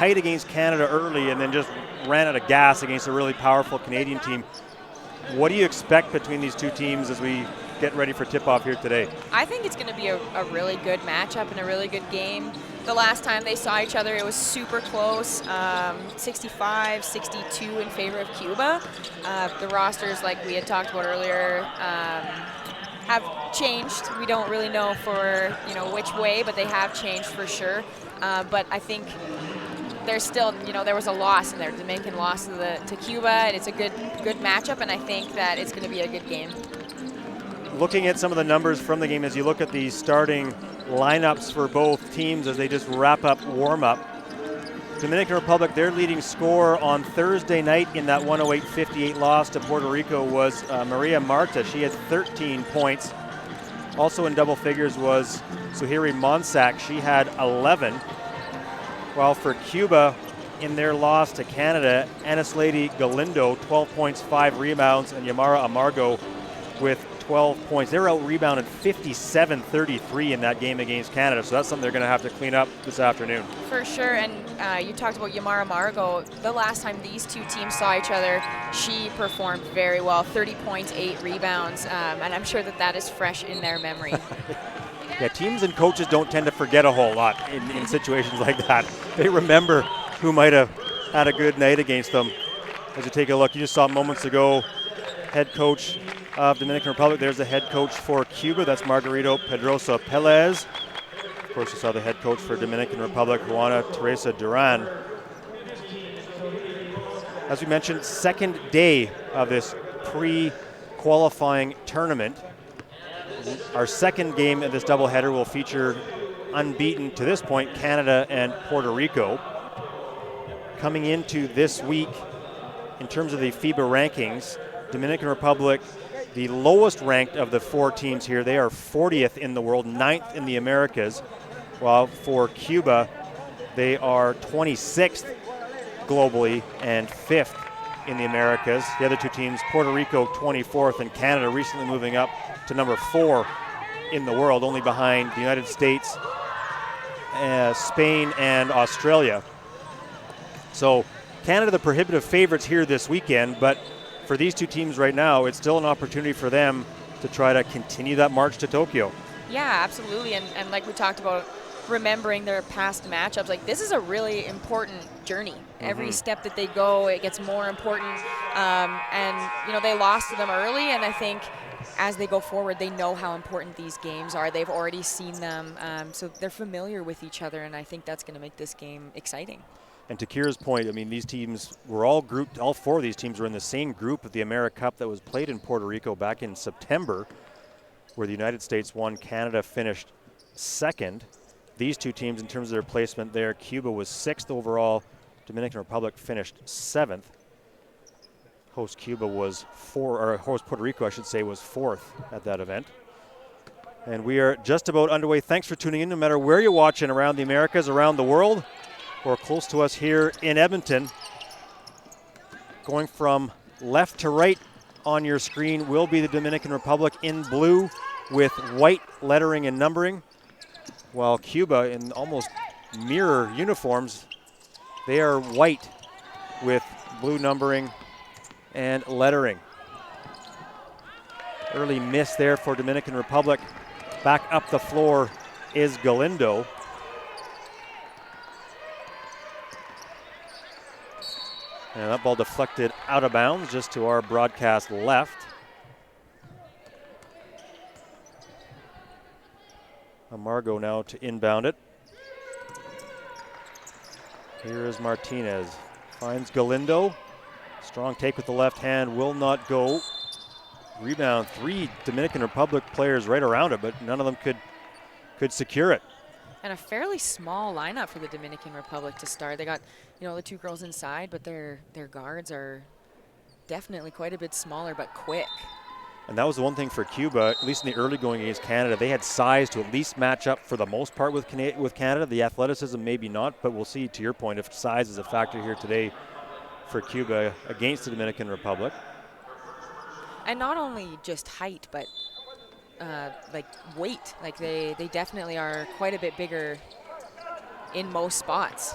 tight against Canada early and then just ran out of gas against a really powerful Canadian team. What do you expect between these two teams as we get ready for tip-off here today? I think it's going to be a really good matchup and a really good game. The last time they saw each other, it was super close, 65-62 in favor of Cuba. The rosters, like we had talked about earlier, have changed. We don't really know for which way, but they have changed for sure. But I think there's still, there was a loss in there. Dominican lost to Cuba, and it's a good matchup, and I think that it's going to be a good game. Looking at some of the numbers from the game as you look at the starting lineups for both teams as they just wrap up warm-up. Dominican Republic, their leading scorer on Thursday night in that 108-58 loss to Puerto Rico was Maria Marta. She had 13 points. Also in double figures was Suhiri Monsak. She had 11. While for Cuba, in their loss to Canada, Anislady Galindo, 12 points, 5 rebounds, and Yamara Amargo with 12 points. They were out-rebounded 57-33 in that game against Canada, so that's something they're going to have to clean up this afternoon. For sure, and you talked about Yamara Amargo. The last time these two teams saw each other, she performed very well, 30 points, 8 rebounds, and I'm sure that is fresh in their memory. Yeah, teams and coaches don't tend to forget a whole lot in situations like that. They remember who might have had a good night against them. As you take a look, you just saw moments ago, head coach of Dominican Republic. There's the head coach for Cuba. That's Margarito Pedrosa Pelez. Of course, you saw the head coach for Dominican Republic, Juana Teresa Duran. As we mentioned, second day of this pre-qualifying tournament. Our second game of this doubleheader will feature unbeaten to this point Canada and Puerto Rico. Coming into this week, in terms of the FIBA rankings, Dominican Republic, the lowest ranked of the 4 teams here. They are 40th in the world, 9th in the Americas, while for Cuba, they are 26th globally and 5th in the Americas. The other two teams, Puerto Rico 24th and Canada recently moving up to number 4 in the world, only behind the United States, Spain, and Australia. So Canada, the prohibitive favorites here this weekend, but for these two teams right now, it's still an opportunity for them to try to continue that march to Tokyo. Yeah, absolutely. And like we talked about, remembering their past matchups, like this is a really important journey. Every step that they go, it gets more important. And, they lost to them early, and I think as they go forward, they know how important these games are. They've already seen them, so they're familiar with each other, and I think that's going to make this game exciting. And to Kira's point, I mean, these teams were all grouped, all 4 of these teams were in the same group of the AmeriCup that was played in Puerto Rico back in September, where the United States won, Canada finished second. These two teams, in terms of their placement there, Cuba was 6th overall, Dominican Republic finished 7th. Host Cuba was host Puerto Rico, I should say, was 4th at that event. And we are just about underway. Thanks for tuning in, no matter where you're watching around the Americas, around the world, or close to us here in Edmonton. Going from left to right on your screen will be the Dominican Republic in blue with white lettering and numbering, while Cuba in almost mirror uniforms, they are white with blue numbering and lettering. Early miss there for Dominican Republic. Back up the floor is Galindo. And that ball deflected out of bounds just to our broadcast left. Amargo now to inbound it. Here is Martinez. Finds Galindo. Strong take with the left hand, will not go. Rebound, 3 Dominican Republic players right around it, but none of them could secure it. And a fairly small lineup for the Dominican Republic to start. They got, the 2 girls inside, but their guards are definitely quite a bit smaller, but quick. And that was the one thing for Cuba, at least in the early going against Canada. They had size to at least match up for the most part with Canada. The athleticism maybe not, but we'll see, to your point, if size is a factor here today for Cuba against the Dominican Republic. And not only just height, but like weight. Like they definitely are quite a bit bigger in most spots.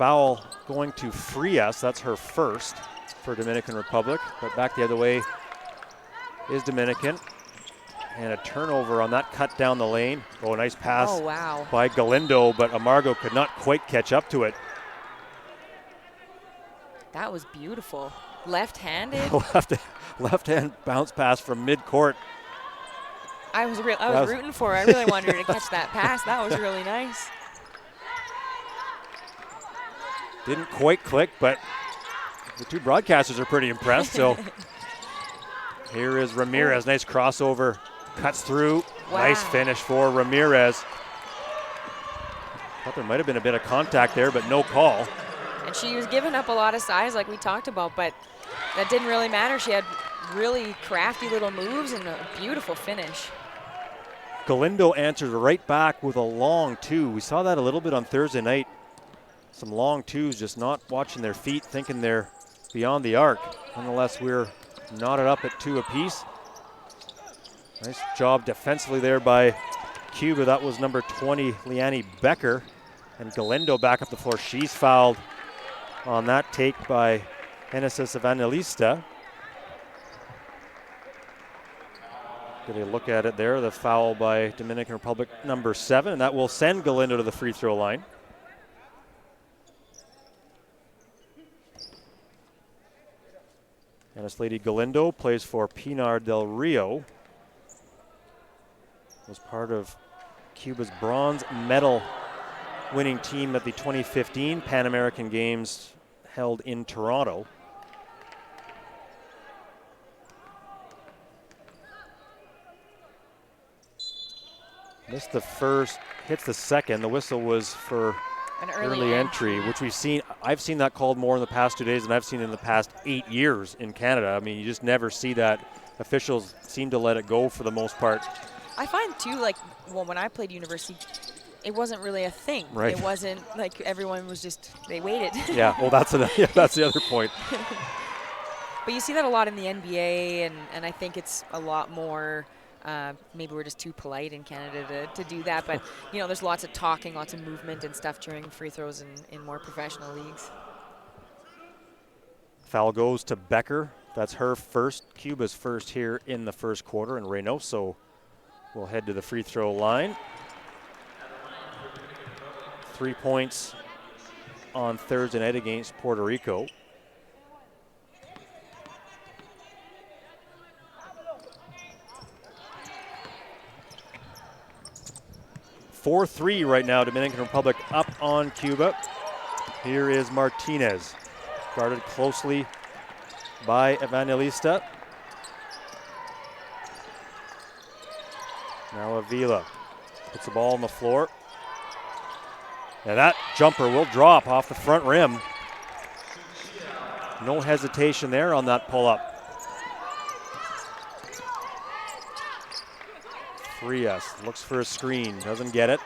foul going to free us. That's her first for Dominican Republic. But back the other way is Dominican. And a turnover on that cut down the lane. Oh, nice pass by Galindo, but Amargo could not quite catch up to it. That was beautiful. Left-handed. Left-hand bounce pass from mid-court. I was rooting for her. I really wanted her to catch that pass. That was really nice. Didn't quite click, but the two broadcasters are pretty impressed. So here is Ramirez. Nice crossover. Cuts through. Wow. Nice finish for Ramirez. Thought there might have been a bit of contact there, but no call. And she was giving up a lot of size like we talked about, but that didn't really matter. She had really crafty little moves and a beautiful finish. Galindo answered right back with a long two. We saw that a little bit on Thursday night. Some long twos, just not watching their feet, thinking they're beyond the arc. Nonetheless, we're knotted up at 2 apiece. Nice job defensively there by Cuba. That was number 20, Leanne Becker. And Galindo back up the floor. She's fouled on that take by Genesis Evangelista. Get a look at it there. The foul by Dominican Republic, number 7. And that will send Galindo to the free throw line. And this lady Galindo plays for Pinar del Rio. Was part of Cuba's bronze medal winning team at the 2015 Pan American Games held in Toronto. Missed the first, hits the second. The whistle was for an early entry, which we've seen. I've seen that called more in the past 2 days than I've seen in the past 8 years in Canada. I mean, you just never see that. Officials seem to let it go for the most part. I find too, like, well, when I played university, it wasn't really a thing. Right. It wasn't like everyone was just, they waited. Yeah, well, that's the other point. But you see that a lot in the NBA, and I think it's a lot more, maybe we're just too polite in Canada to do that. But, you know, there's lots of talking, lots of movement and stuff during free throws in more professional leagues. Foul goes to Becker. That's her first, Cuba's first here in the first quarter, and Reynoso will head to the free throw line. 3 points on Thursday night against Puerto Rico. (4-3) right now, Dominican Republic up on Cuba. Here is Martinez, guarded closely by Evangelista. Now Avila puts the ball on the floor. And that jumper will drop off the front rim. No hesitation there on that pull-up. Frias looks for a screen, doesn't get it.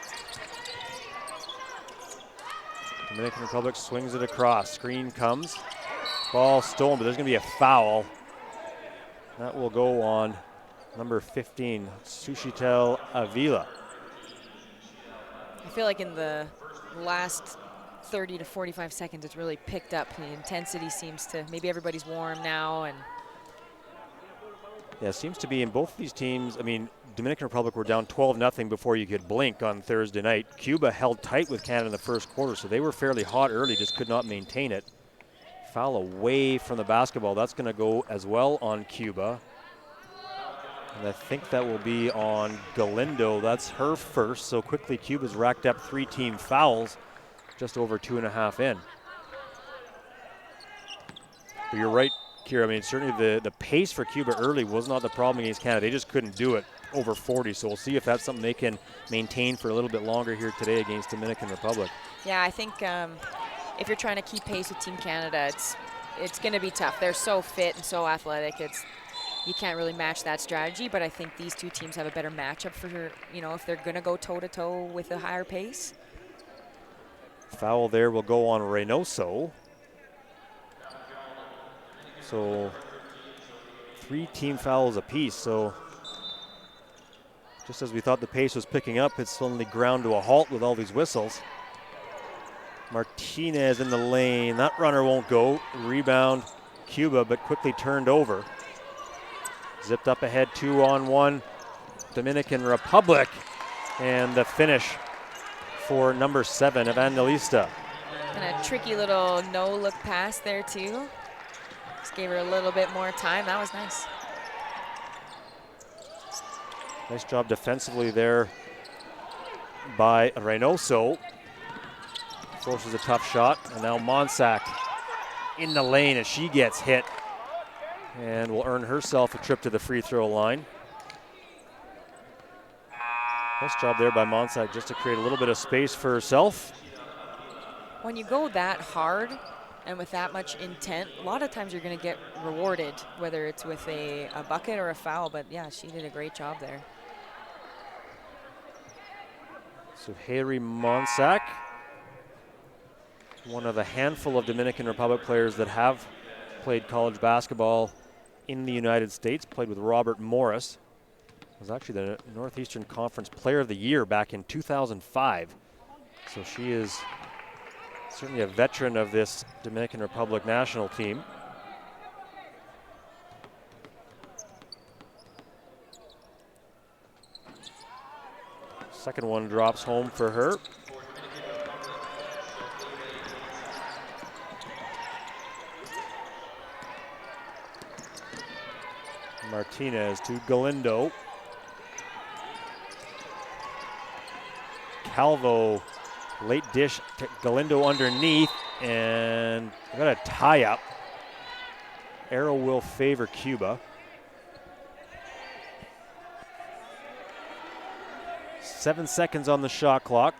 Dominican Republic swings it across. Screen comes. Ball stolen, but there's going to be a foul. That will go on number 15, Sushitel Avila. I feel like in the last 30 to 45 seconds, it's really picked up. The intensity seems to, maybe everybody's warm now. And yeah, it seems to be in both of these teams. I mean, Dominican Republic were down 12-0 before you could blink on Thursday night. Cuba held tight with Canada in the first quarter, so they were fairly hot early, just could not maintain it. Foul away from the basketball. That's going to go as well on Cuba. And I think that will be on Galindo. That's her first. So quickly, Cuba's racked up 3 team fouls, just over 2.5 in. But you're right, Kira. I mean, certainly the pace for Cuba early was not the problem against Canada. They just couldn't do it over 40. So we'll see if that's something they can maintain for a little bit longer here today against Dominican Republic. Yeah, I think if you're trying to keep pace with Team Canada, it's going to be tough. They're so fit and so athletic. You can't really match that strategy, but I think these two teams have a better matchup for, you know, if they're going to go toe-to-toe with a higher pace. Foul there will go on Reynoso. So 3 team fouls apiece. So just as we thought the pace was picking up, it's suddenly ground to a halt with all these whistles. Martinez in the lane. That runner won't go. Rebound Cuba, but quickly turned over. Zipped up ahead, 2-on-1. Dominican Republic. And the finish for number 7, Evangelista. And a tricky little no-look pass there, too. Just gave her a little bit more time. That was nice. Nice job defensively there by Reynoso. Forces a tough shot, and now Monsac in the lane as she gets hit and will earn herself a trip to the free throw line. Nice job there by Monsac just to create a little bit of space for herself. When you go that hard and with that much intent, a lot of times you're going to get rewarded, whether it's with a bucket or a foul, but yeah, she did a great job there. So Harry Monsac, one of a handful of Dominican Republic players that have played college basketball in the United States, played with Robert Morris. Was actually the Northeastern Conference Player of the Year back in 2005. So she is certainly a veteran of this Dominican Republic national team. Second one drops home for her. Martinez to Galindo. Calvo, late dish to Galindo underneath, and we got a tie up. Arrow will favor Cuba. 7 seconds on the shot clock.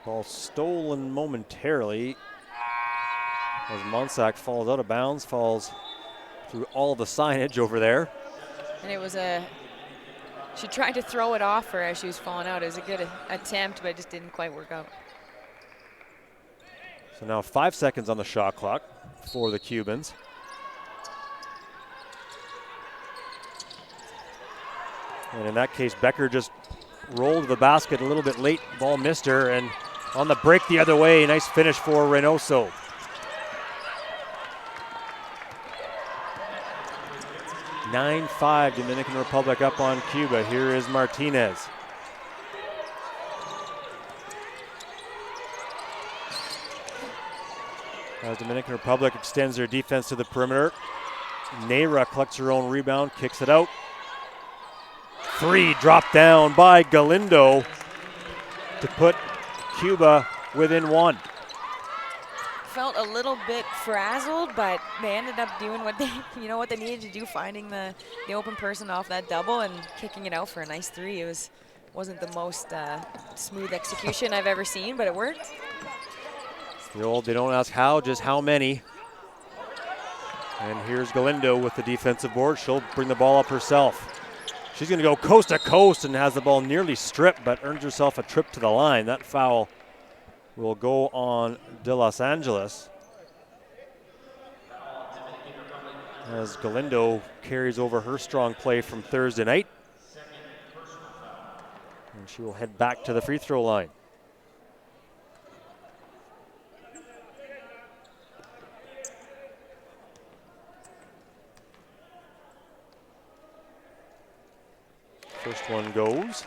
Ball stolen momentarily as Monsac falls out of bounds, falls through all the signage over there. And it was she tried to throw it off her as she was falling out. It was a good attempt, but it just didn't quite work out. So now 5 seconds on the shot clock for the Cubans. And in that case, Becker just rolled to the basket a little bit late. Ball missed her, and on the break the other way, nice finish for Reynoso. (9-5) Dominican Republic up on Cuba. Here is Martinez. As Dominican Republic extends their defense to the perimeter, Neira collects her own rebound, kicks it out. 3 dropped down by Galindo to put Cuba within 1. Felt a little bit frazzled, but they ended up doing what they, what they needed to do, finding the open person off that double and kicking it out for a nice 3. It wasn't the most smooth execution I've ever seen, but it worked. It's the old, they don't ask how, just how many. And here's Galindo with the defensive board. She'll bring the ball up herself. She's going to go coast to coast and has the ball nearly stripped, but earns herself a trip to the line. That foul will go on De Los Angeles as Galindo carries over her strong play from Thursday night. And she will head back to the free throw line. First one goes.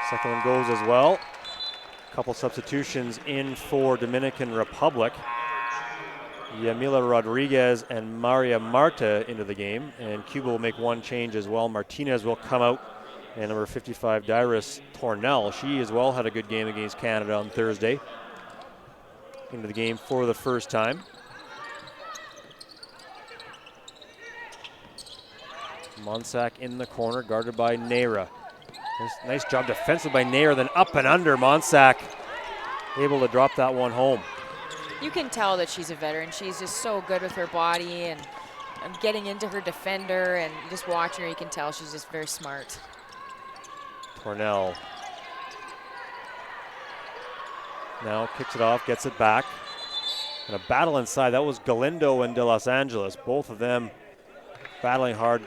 Second one goes as well. A couple substitutions in for Dominican Republic. Yamila Rodriguez and Maria Marta into the game, and Cuba will make one change as well. Martinez will come out, and number 55, Dyrus Tornell. She as well had a good game against Canada on Thursday. Into the game for the first time. Monsac in the corner, guarded by Neira. Nice job defensive by Neira, then up and under. Monsac able to drop that one home. You can tell that she's a veteran. She's just so good with her body and getting into her defender, and just watching her, you can tell she's just very smart. Tornell Now kicks it off, gets it back. And a battle inside. That was Galindo and De Los Angeles. Both of them battling hard.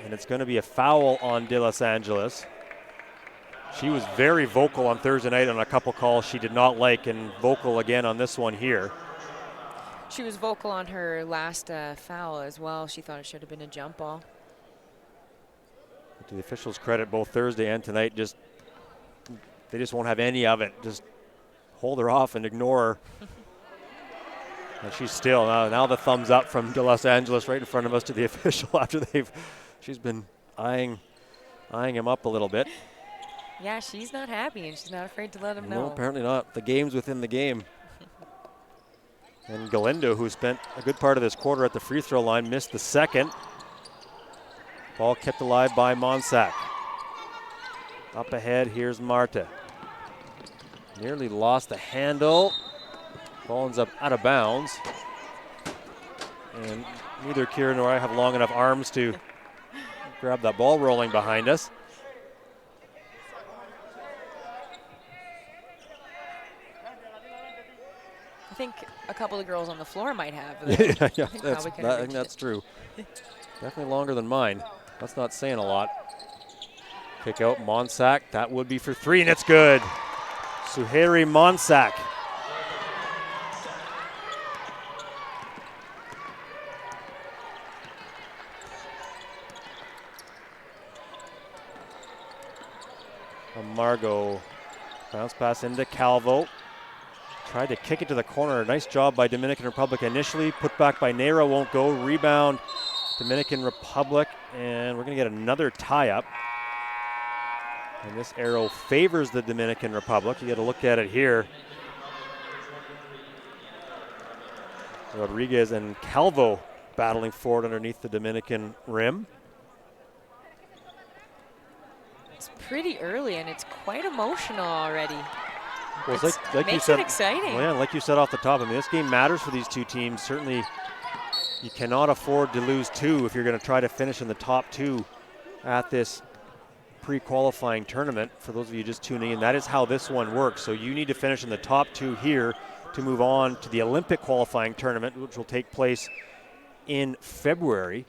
And it's going to be a foul on De Los Angeles. She was very vocal on Thursday night on a couple calls she did not like, and vocal again on this one here. She was vocal on her last foul as well. She thought it should have been a jump ball. But to the officials' credit, both Thursday and tonight, they just won't have any of it. Just hold her off and ignore her. And she's still, now the thumbs up from De Los Angeles right in front of us to the official after she's been eyeing him up a little bit. Yeah, she's not happy, and she's not afraid to let him know. No, apparently not. The game's within the game. And Galindo, who spent a good part of this quarter at the free throw line, missed the second. Ball kept alive by Monsac. Up ahead, here's Marta. Nearly lost the handle. Ball ends up out of bounds. And neither Kieran nor I have long enough arms to grab that ball rolling behind us. I think a couple of girls on the floor might have. Yeah, I think that's true. Definitely longer than mine. That's not saying a lot. Kick out Monsac. That would be for three, and it's good. Suheri Monsac. Margot. Bounce pass into Calvo. Tried to kick it to the corner. Nice job by Dominican Republic initially. Put back by Neira, won't go. Rebound, Dominican Republic. And we're going to get another tie-up. And this arrow favors the Dominican Republic. You got to look at it here. Rodriguez and Calvo battling forward underneath the Dominican rim. It's pretty early, and it's quite emotional already. Well, it makes it exciting. Well, yeah, like you said off the top, I mean, this game matters for these two teams. Certainly, you cannot afford to lose two if you're going to try to finish in the top two at this pre-qualifying tournament. For those of you just tuning in, that is how this one works. So you need to finish in the top two here to move on to the Olympic qualifying tournament, which will take place in February.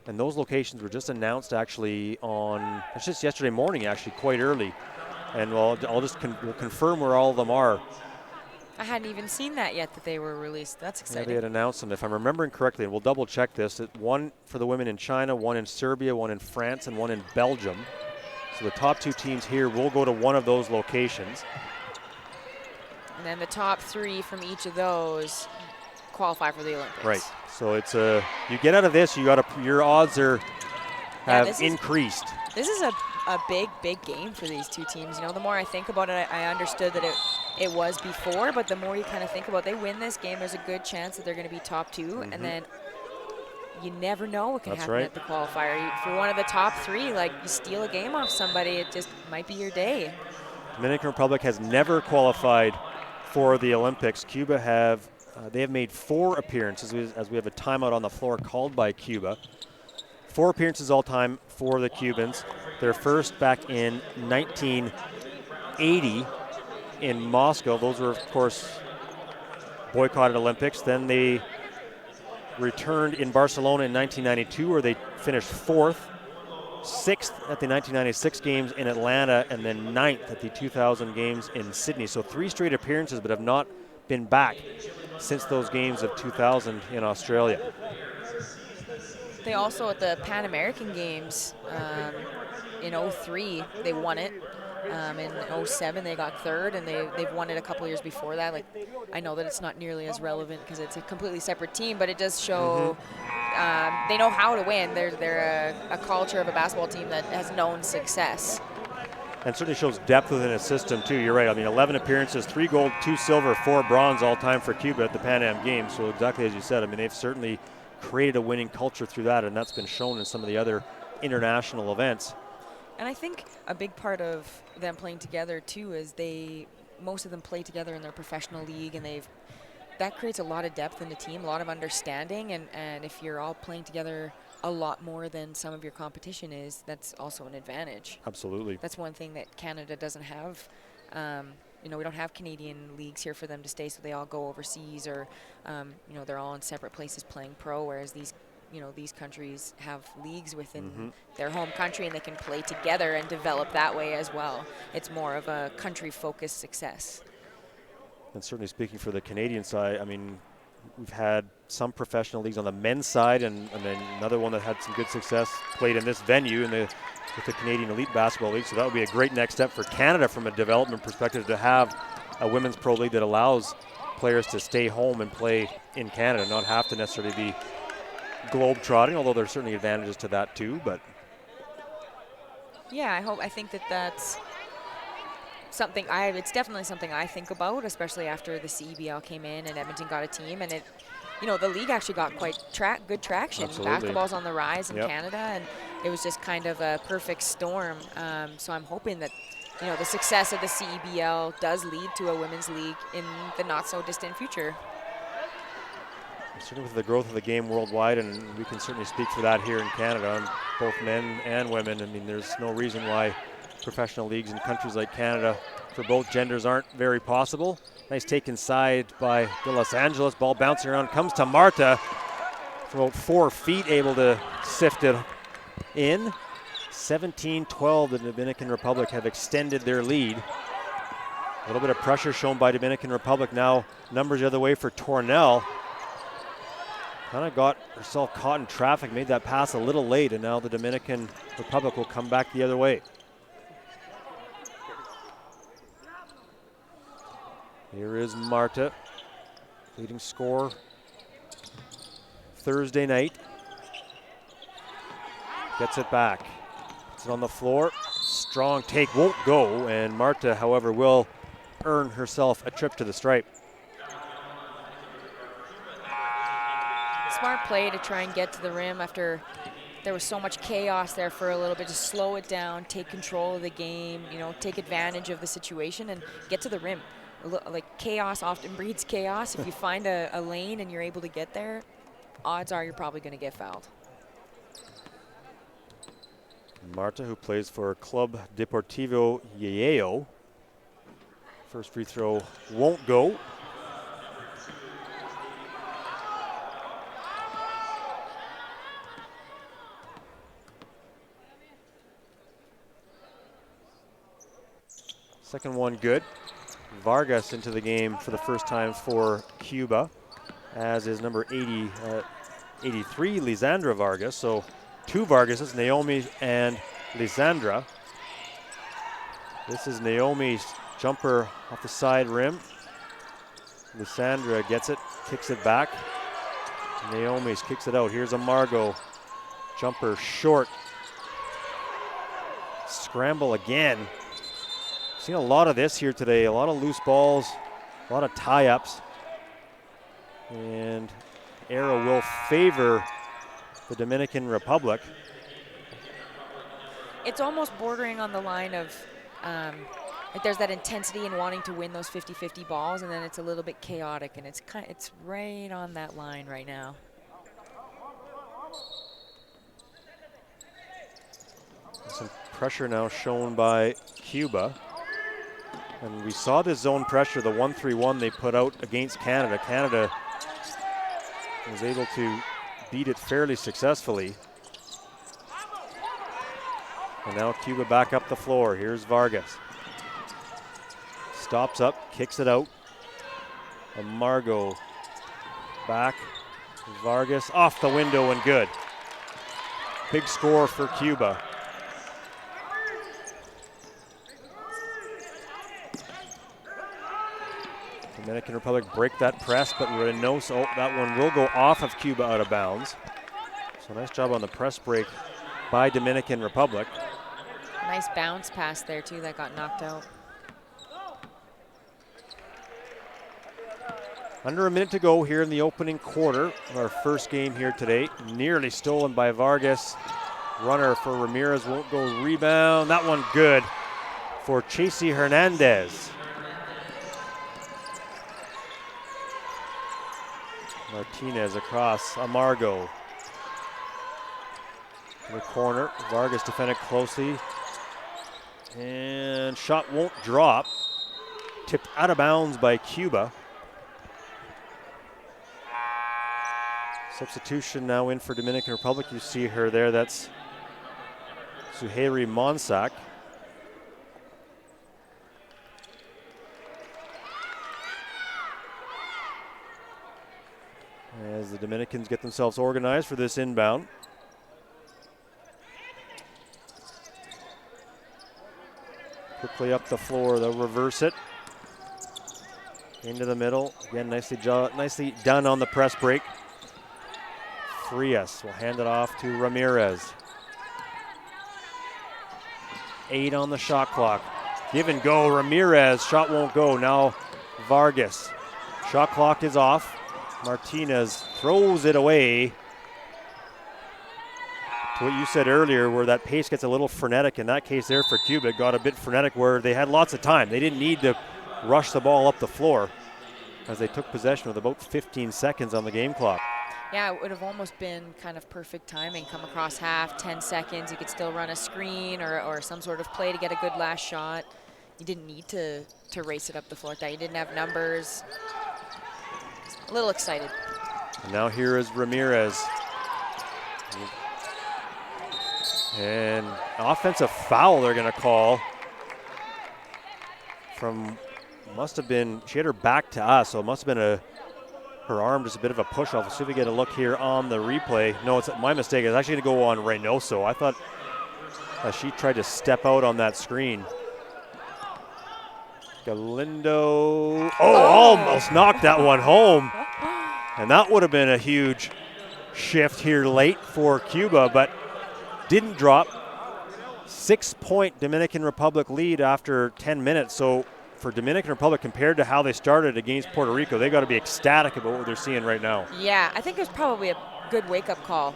And those locations were just announced actually it's just yesterday morning, actually, quite early. And we'll confirm where all of them are. I hadn't even seen that yet, that they were released. That's exciting. Yeah, they had announced them, if I'm remembering correctly, and we'll double check this. One for the women in China, one in Serbia, one in France, and one in Belgium. So the top two teams here will go to one of those locations. And then the top three from each of those qualify for the Olympics. Right. So it's you get out of this, your odds have increased. This is a big game for these two teams. You know, the more I think about it, I understood that it was before, but the more you kind of think about it, they win this game, there's a good chance that they're going to be top two, and then you never know what can happen at the qualifier. If you're one of the top three, like you steal a game off somebody, it just might be your day. Dominican Republic has never qualified for the Olympics. Cuba they have made 4 appearances as we have a timeout on the floor called by Cuba. 4 appearances all time for the Cubans. Their first back in 1980 in Moscow. Those were, of course, boycotted Olympics. Then they returned in Barcelona in 1992, where they finished 4th, 6th at the 1996 games in Atlanta, and then 9th at the 2000 games in Sydney. So 3 straight appearances, but have not been back since those games of 2000 in Australia. They also, at the Pan American Games in 03, they won it. In 07, they got 3rd, and they've won it a couple years before that. Like, I know that it's not nearly as relevant because it's a completely separate team, but it does show they know how to win. They're a culture of a basketball team that has known success. And certainly shows depth within a system, too. You're right. I mean, 11 appearances, 3 gold, 2 silver, 4 bronze all time for Cuba at the Pan Am Games. So exactly as you said, I mean, they've certainly created a winning culture through that, and that's been shown in some of the other international events. And I think a big part of them playing together, too, is most of them play together in their professional league, and that creates a lot of depth in the team, a lot of understanding, and if you're all playing together a lot more than some of your competition is, that's also an advantage. Absolutely. That's one thing that Canada doesn't have. you know, we don't have Canadian leagues here for them to stay, so they all go overseas, or you know, they're all in separate places playing pro, whereas these, you know, these countries have leagues within their home country, and they can play together and develop that way as well. It's more of a country-focused success. And certainly speaking for the Canadian side, I mean, we've had some professional leagues on the men's side, and then another one that had some good success played in this venue with the Canadian Elite Basketball League. So that would be a great next step for Canada from a development perspective, to have a women's pro league that allows players to stay home and play in Canada, not have to necessarily be globe-trotting, although there's certainly advantages to that too. But yeah, I think that that's something it's definitely something I think about, especially after the CEBL came in and Edmonton got a team, and it, you know, the league actually got quite good traction. Absolutely. Basketball's on the rise in Canada, and it was just kind of a perfect storm. So I'm hoping that, you know, the success of the CEBL does lead to a women's league in the not so distant future. Certainly with the growth of the game worldwide, and we can certainly speak for that here in Canada, on both men and women. I mean, there's no reason why professional leagues in countries like Canada for both genders aren't very possible. Nice take inside by De Los Angeles. Ball bouncing around, comes to Marta from about 4 feet, able to sift it in. 17-12, the Dominican Republic have extended their lead. A little bit of pressure shown by Dominican Republic. Now numbers the other way for Tornell. Kind of got herself caught in traffic, made that pass a little late, and now the Dominican Republic will come back the other way. Here is Marta, leading scorer Thursday night. Gets it back. Puts it on the floor. Strong take, won't go, and Marta, however, will earn herself a trip to the stripe. Smart play to try and get to the rim after there was so much chaos there for a little bit. Just slow it down, take control of the game, you know, take advantage of the situation and get to the rim. Like, chaos often breeds chaos. If you find a lane and you're able to get there, odds are you're probably going to get fouled. Marta, who plays for Club Deportivo Yayeo. First free throw won't go. Second one good. Vargas into the game for the first time for Cuba, as is number 83, Lisandra Vargas. So two Vargases, Naomi and Lisandra. This is Naomi's jumper off the side rim. Lisandra gets it, kicks it back. Naomi's kicks it out. Here's a Margot. Jumper short. Scramble again. Seen a lot of this here today, a lot of loose balls, a lot of tie-ups. And arrow will favor the Dominican Republic. It's almost bordering on the line of, like, there's that intensity in wanting to win those 50-50 balls, and then it's a little bit chaotic, and it's right on that line right now. Some pressure now shown by Cuba. And we saw this zone pressure, the 1-3-1 they put out against Canada. Canada was able to beat it fairly successfully. And now Cuba back up the floor. Here's Vargas. Stops up, kicks it out. Margot back. Vargas off the window and good. Big score for Cuba. Dominican Republic break that press, but Reynoso, so that one will go off of Cuba out of bounds. So nice job on the press break by Dominican Republic. Nice bounce pass there too that got knocked out. Under a minute to go here in the opening quarter of our first game here today. Nearly stolen by Vargas. Runner for Ramirez, won't go. Rebound, that one good for Chasey Hernandez. Martinez across, Amargo. In the corner, Vargas defended closely. And shot won't drop. Tipped out of bounds by Cuba. Substitution now in for Dominican Republic. You see her there. That's Suheiri Monsak. As the Dominicans get themselves organized for this inbound. Quickly up the floor, they'll reverse it. Into the middle. Again, nicely done on the press break. Frias will hand it off to Ramirez. 8 on the shot clock. Give and go, Ramirez, shot won't go. Now Vargas. Shot clock is off. Martinez throws it away. To what you said earlier, where that pace gets a little frenetic. In that case there for Cuba, it got a bit frenetic where they had lots of time. They didn't need to rush the ball up the floor as they took possession with about 15 seconds on the game clock. Yeah, it would have almost been kind of perfect timing. Come across half, 10 seconds, you could still run a screen or some sort of play to get a good last shot. You didn't need to race it up the floor like that. You didn't have numbers. A little excited. And now here is Ramirez. And offensive foul they're going to call from, must have been, she had her back to us, so it must have been her arm, just a bit of a push off. Let's see if we get a look here on the replay. No, it's my mistake. It's actually going to go on Reynoso. I thought she tried to step out on that screen. Galindo, almost knocked that one home. And that would have been a huge shift here late for Cuba, but didn't drop. 6-point Dominican Republic lead after 10 minutes. So for Dominican Republic, compared to how they started against Puerto Rico, they got to be ecstatic about what they're seeing right now. Yeah, I think it was probably a good wake-up call.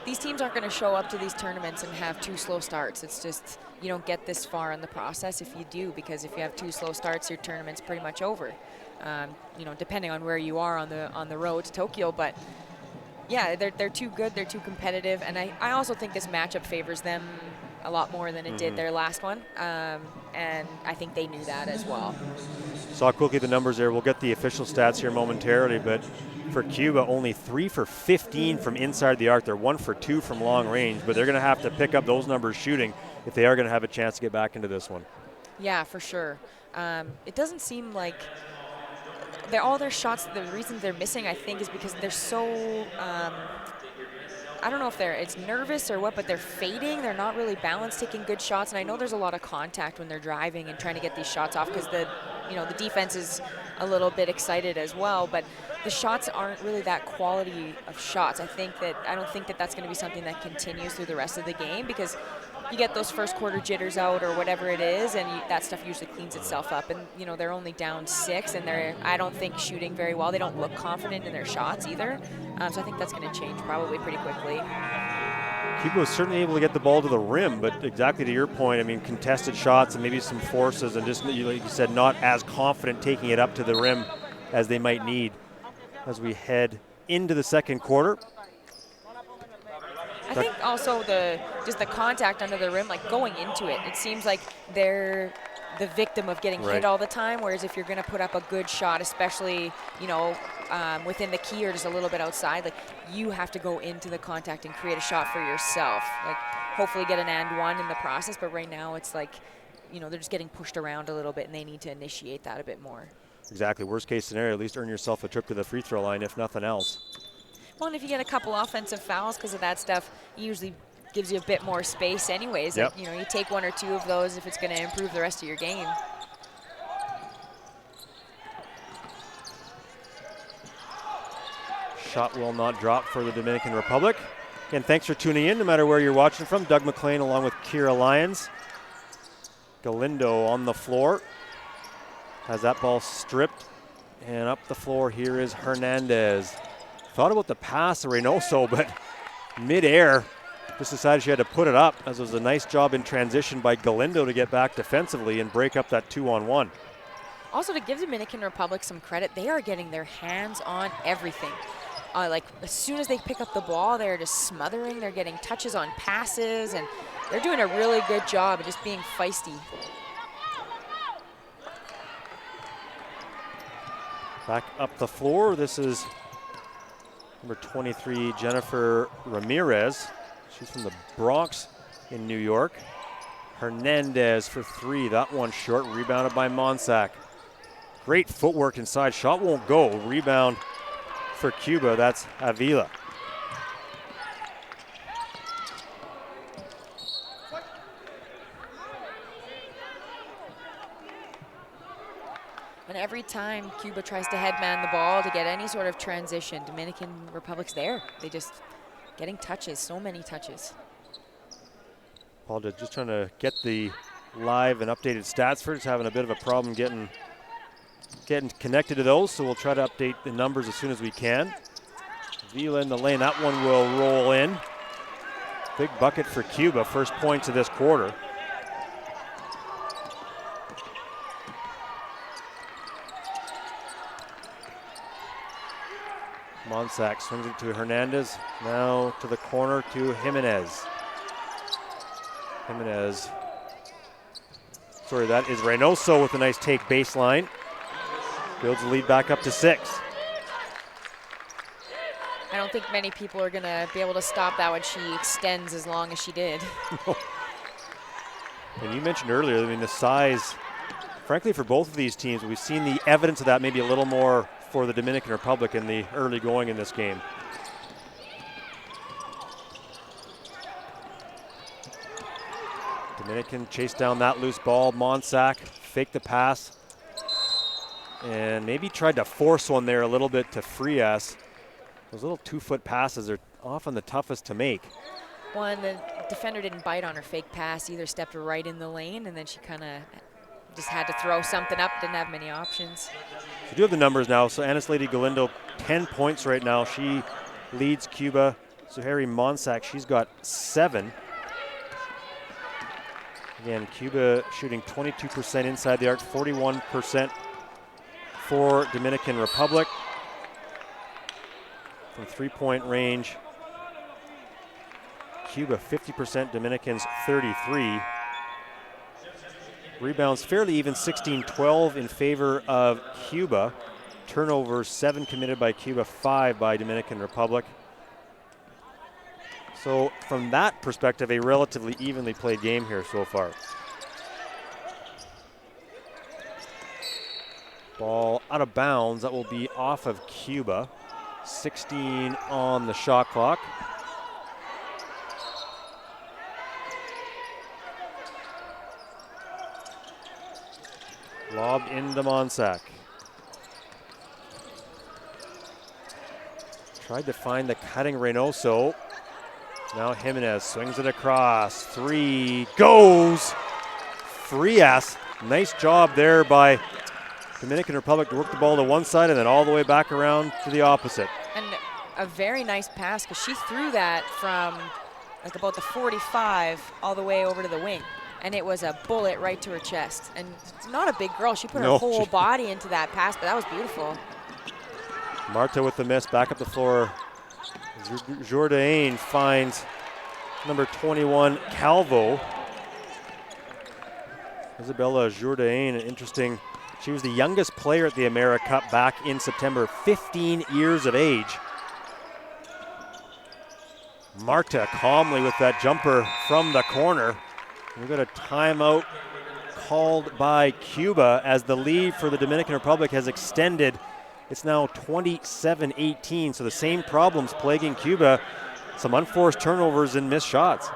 These teams aren't going to show up to these tournaments and have 2 slow starts. It's just, you don't get this far in the process if you do, because if you have 2 slow starts, your tournament's pretty much over. Depending on where you are on the road to Tokyo, but yeah, they're too good, they're too competitive, and I also think this matchup favors them a lot more than it did their last one, and I think they knew that as well. Saw quickly the numbers there. We'll get the official stats here momentarily, but for Cuba, only 3 for 15 from inside the arc. They're 1 for 2 from long range, but they're going to have to pick up those numbers shooting if they are going to have a chance to get back into this one. Yeah, for sure. It doesn't seem like all their shots, the reason they're missing, I think, is because they're so, I don't know if it's nervous or what, but they're fading. They're not really balanced, taking good shots. And I know there's a lot of contact when they're driving and trying to get these shots off, because the defense is a little bit excited as well. But the shots aren't really that quality of shots. I don't think that that's going to be something that continues through the rest of the game, because you get those first quarter jitters out or whatever it is, and that stuff usually cleans itself up. And they're only down 6, and I don't think shooting very well. They don't look confident in their shots either. So I think that's going to change probably pretty quickly. Cuba was certainly able to get the ball to the rim, but exactly to your point, I mean, contested shots and maybe some forces, and just, like you said, not as confident taking it up to the rim as they might need as we head into the second quarter. I think also just the contact under the rim, like going into it, it seems like they're the victim of getting hit all the time, whereas if you're going to put up a good shot, especially, within the key or just a little bit outside, like you have to go into the contact and create a shot for yourself. Like hopefully get an and one in the process, but right now it's like, they're just getting pushed around a little bit and they need to initiate that a bit more. Exactly. Worst case scenario, at least earn yourself a trip to the free throw line, if nothing else. Well, and if you get a couple offensive fouls because of that stuff, it usually gives you a bit more space anyways. Yep. Like, you take 1 or 2 of those if it's going to improve the rest of your game. Shot will not drop for the Dominican Republic. Again, thanks for tuning in, no matter where you're watching from. Doug McLean along with Kira Lyons. Galindo on the floor. Has that ball stripped. And up the floor here is Hernandez. Thought about the pass to Reynoso, but midair just decided she had to put it up, as it was a nice job in transition by Galindo to get back defensively and break up that 2-on-1. Also, to give Dominican Republic some credit, they are getting their hands on everything. Like, as soon as they pick up the ball, they're just smothering. They're getting touches on passes, and they're doing a really good job of just being feisty. Back up the floor. This is number 23, Jennifer Ramirez. She's from the Bronx in New York. Hernandez for three. That one short. Rebounded by Monsac. Great footwork inside. Shot won't go. Rebound for Cuba. That's Avila. And every time Cuba tries to headman the ball to get any sort of transition, Dominican Republic's there. They just getting touches, so many touches. Paul just trying to get the live and updated stats for it. Just having a bit of a problem getting connected to those, so we'll try to update the numbers as soon as we can. Vila in the lane, that one will roll in. Big bucket for Cuba, first points of this quarter. Monsac swings it to Hernandez, now to the corner to Jimenez. Sorry, that is Reynoso with a nice take baseline. Builds the lead back up to 6. I don't think many people are going to be able to stop that when she extends as long as she did. And you mentioned earlier, I mean, the size, frankly, for both of these teams, we've seen the evidence of that maybe a little more for the Dominican Republic in the early going in this game. Dominican chased down that loose ball. Monsac faked the pass and maybe tried to force one there a little bit to Frias. Those little 2-foot passes are often the toughest to make. One, the defender didn't bite on her fake pass, either stepped right in the lane, and then she kind of just had to throw something up, didn't have many options. We do have the numbers now. So Anis Lady Galindo, 10 points right now. She leads Cuba. Zuhairi Monsac, she's got 7. Again, Cuba shooting 22% inside the arc, 41% for Dominican Republic. From 3-point range, Cuba 50%, Dominicans 33. Rebounds fairly even, 16-12 in favor of Cuba. Turnovers, 7 committed by Cuba, 5 by Dominican Republic. So from that perspective, a relatively evenly played game here so far. Ball out of bounds, that will be off of Cuba. 16 on the shot clock. Lobbed into Monsac. Tried to find the cutting Reynoso. Now Jimenez swings it across. 3 goes. Frias. Nice job there by Dominican Republic to work the ball to one side and then all the way back around to the opposite. And a very nice pass because she threw that from like about the 45 all the way over to the wing. And it was a bullet right to her chest. And it's not a big girl. She put her whole body into that pass, but that was beautiful. Marta with the miss, back up the floor. Jourdain finds number 21, Calvo. Isabella Jourdain, interesting. She was the youngest player at the AmeriCup back in September, 15 years of age. Marta calmly with that jumper from the corner. We've got a timeout called by Cuba as the lead for the Dominican Republic has extended. It's now 27-18, so the same problems plaguing Cuba. Some unforced turnovers and missed shots.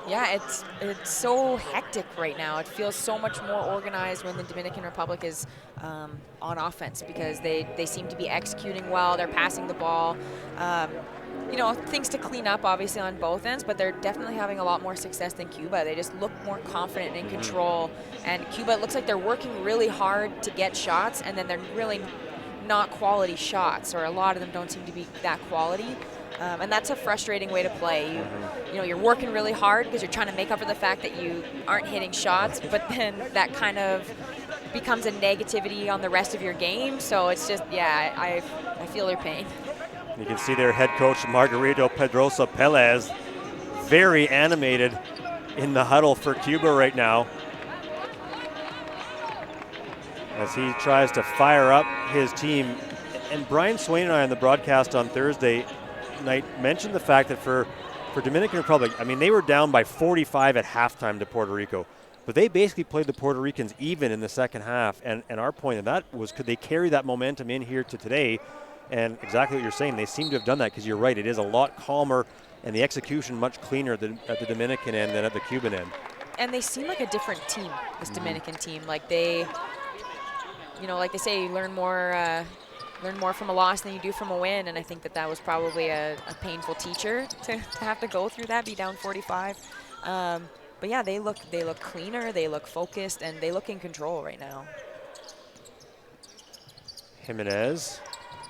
Yeah, it's so hectic right now. It feels so much more organized when the Dominican Republic is on offense because they seem to be executing well. They're passing the ball. You know, things to clean up obviously on both ends, but they're definitely having a lot more success than Cuba. They just look more confident and in control. And Cuba, it looks like they're working really hard to get shots, and then they're really not quality shots, or a lot of them don't seem to be that quality. And that's a frustrating way to play. You know, you're working really hard because you're trying to make up for the fact that you aren't hitting shots, but then that kind of becomes a negativity on the rest of your game. So it's just, yeah, I feel their pain. You can see their head coach, Margarito Pedrosa Pelez, very animated in the huddle for Cuba right now. as he tries to fire up his team. And Brian Swain and I on the broadcast on Thursday night mentioned the fact that for Dominican Republic, I mean, they were down by 45 at halftime to Puerto Rico, but they basically played the Puerto Ricans even in the second half. And our point of that was, could they carry that momentum in here to today? And exactly what you're saying, they seem to have done that, because you're right, it is a lot calmer and the execution much cleaner at the Dominican end than at the Cuban end. And they seem like a different team, this Dominican team. Like they, you know, like they say, you learn more from a loss than you do from a win, and I think that was probably a painful teacher to have to go through that, be down 45. But yeah, they look cleaner, they look focused, and they look in control right now. Jimenez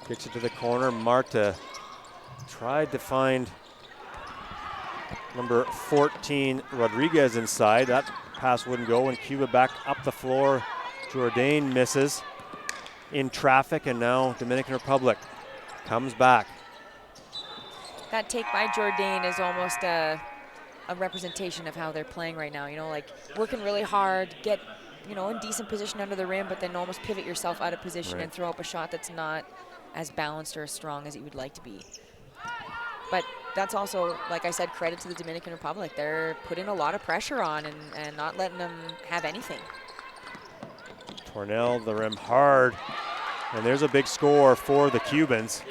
kicks it to the corner. Marta tried to find number 14, Rodriguez, inside. That pass wouldn't go, and Cuba back up the floor. Jourdain misses in traffic, and now Dominican Republic comes back. That take by Jourdain is almost a representation of how they're playing right now. You know, like working really hard, get, you know, in decent position under the rim, but then almost pivot yourself out of position and throw up a shot that's not as balanced or as strong as you would like to be. But that's also, like I said, credit to the Dominican Republic. They're putting a lot of pressure on and not letting them have anything. Tornell, the rim hard, and there's a big score for the Cubans.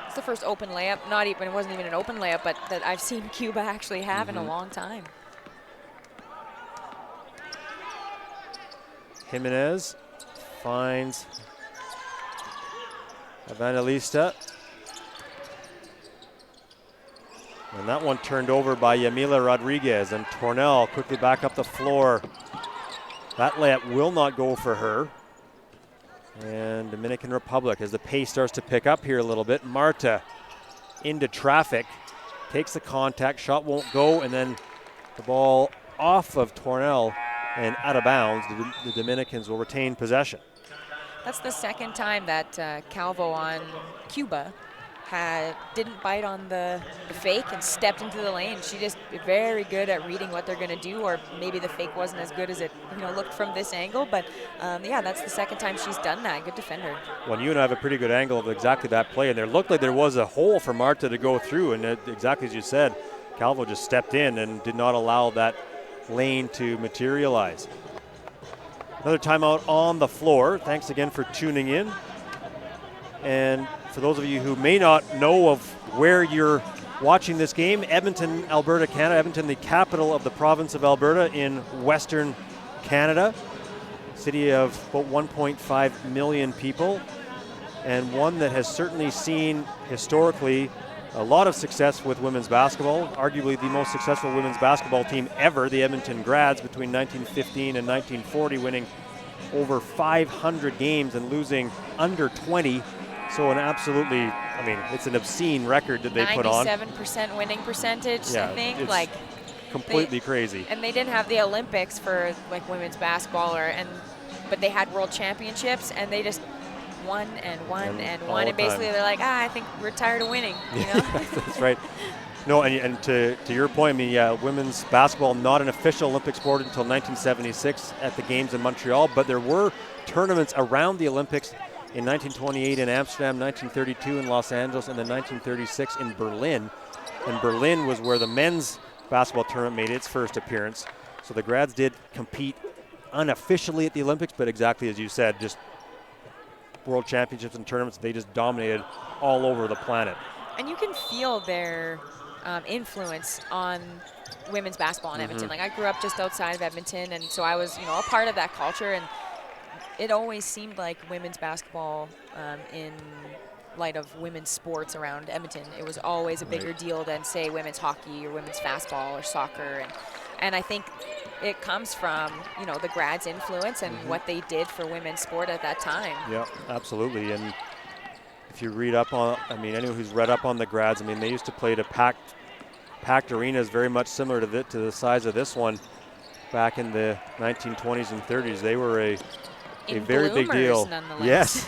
It's the first open layup, not even, it wasn't even an open layup, but that I've seen Cuba actually have in a long time. Jimenez finds Evangelista. And that one turned over by Yamila Rodriguez, and Tornell quickly back up the floor. That layup will not go for her. And Dominican Republic, as the pace starts to pick up here a little bit, Marta into traffic, takes the contact, shot won't go, and then the ball off of Tornell and out of bounds. The Dominicans will retain possession. That's the second time that Calvo on Cuba didn't bite on the fake and stepped into the lane. She just very good at reading what they're going to do, or maybe the fake wasn't as good as it looked from this angle. But yeah, that's the second time she's done that. Good defender. Well, you and I have a pretty good angle of exactly that play, and there looked like there was a hole for Marta to go through, and exactly as you said, Calvo just stepped in and did not allow that lane to materialize. Another timeout on the floor. Thanks again for tuning in. And for those of you who may not know of where you're watching this game, Edmonton, Alberta, Canada. Edmonton, the capital of the province of Alberta in Western Canada. City of about 1.5 million people, and one that has certainly seen historically a lot of success with women's basketball. Arguably the most successful women's basketball team ever, the Edmonton Grads, between 1915 and 1940, winning over 500 games and losing under 20. So an absolutely, I mean, it's an obscene record that they put on. 97% winning percentage, yeah, I think. It's like completely crazy. And they didn't have the Olympics for like women's basketball, but they had world championships, and they just won and won and won. And basically they're like, I think we're tired of winning. You know? That's right. No, and to your point, I mean, yeah, women's basketball not an official Olympic sport until 1976 at the Games in Montreal, but there were tournaments around the Olympics in 1928 in Amsterdam, 1932 in Los Angeles, and then 1936 in Berlin. And Berlin was where the men's basketball tournament made its first appearance. So the Grads did compete unofficially at the Olympics, but exactly as you said, just world championships and tournaments, they just dominated all over the planet. And you can feel their influence on women's basketball in Edmonton. Like, I grew up just outside of Edmonton, and so I was, a part of that culture, and it always seemed like women's basketball in light of women's sports around Edmonton, it was always a bigger deal than, say, women's hockey or women's fastball or soccer. And I think it comes from, the Grads' influence and what they did for women's sport at that time. Yeah, absolutely. And if you read up on, anyone who's read up on the Grads, they used to play to packed arenas very much similar to the size of this one back in the 1920s and 30s. They were a very big deal. Yes.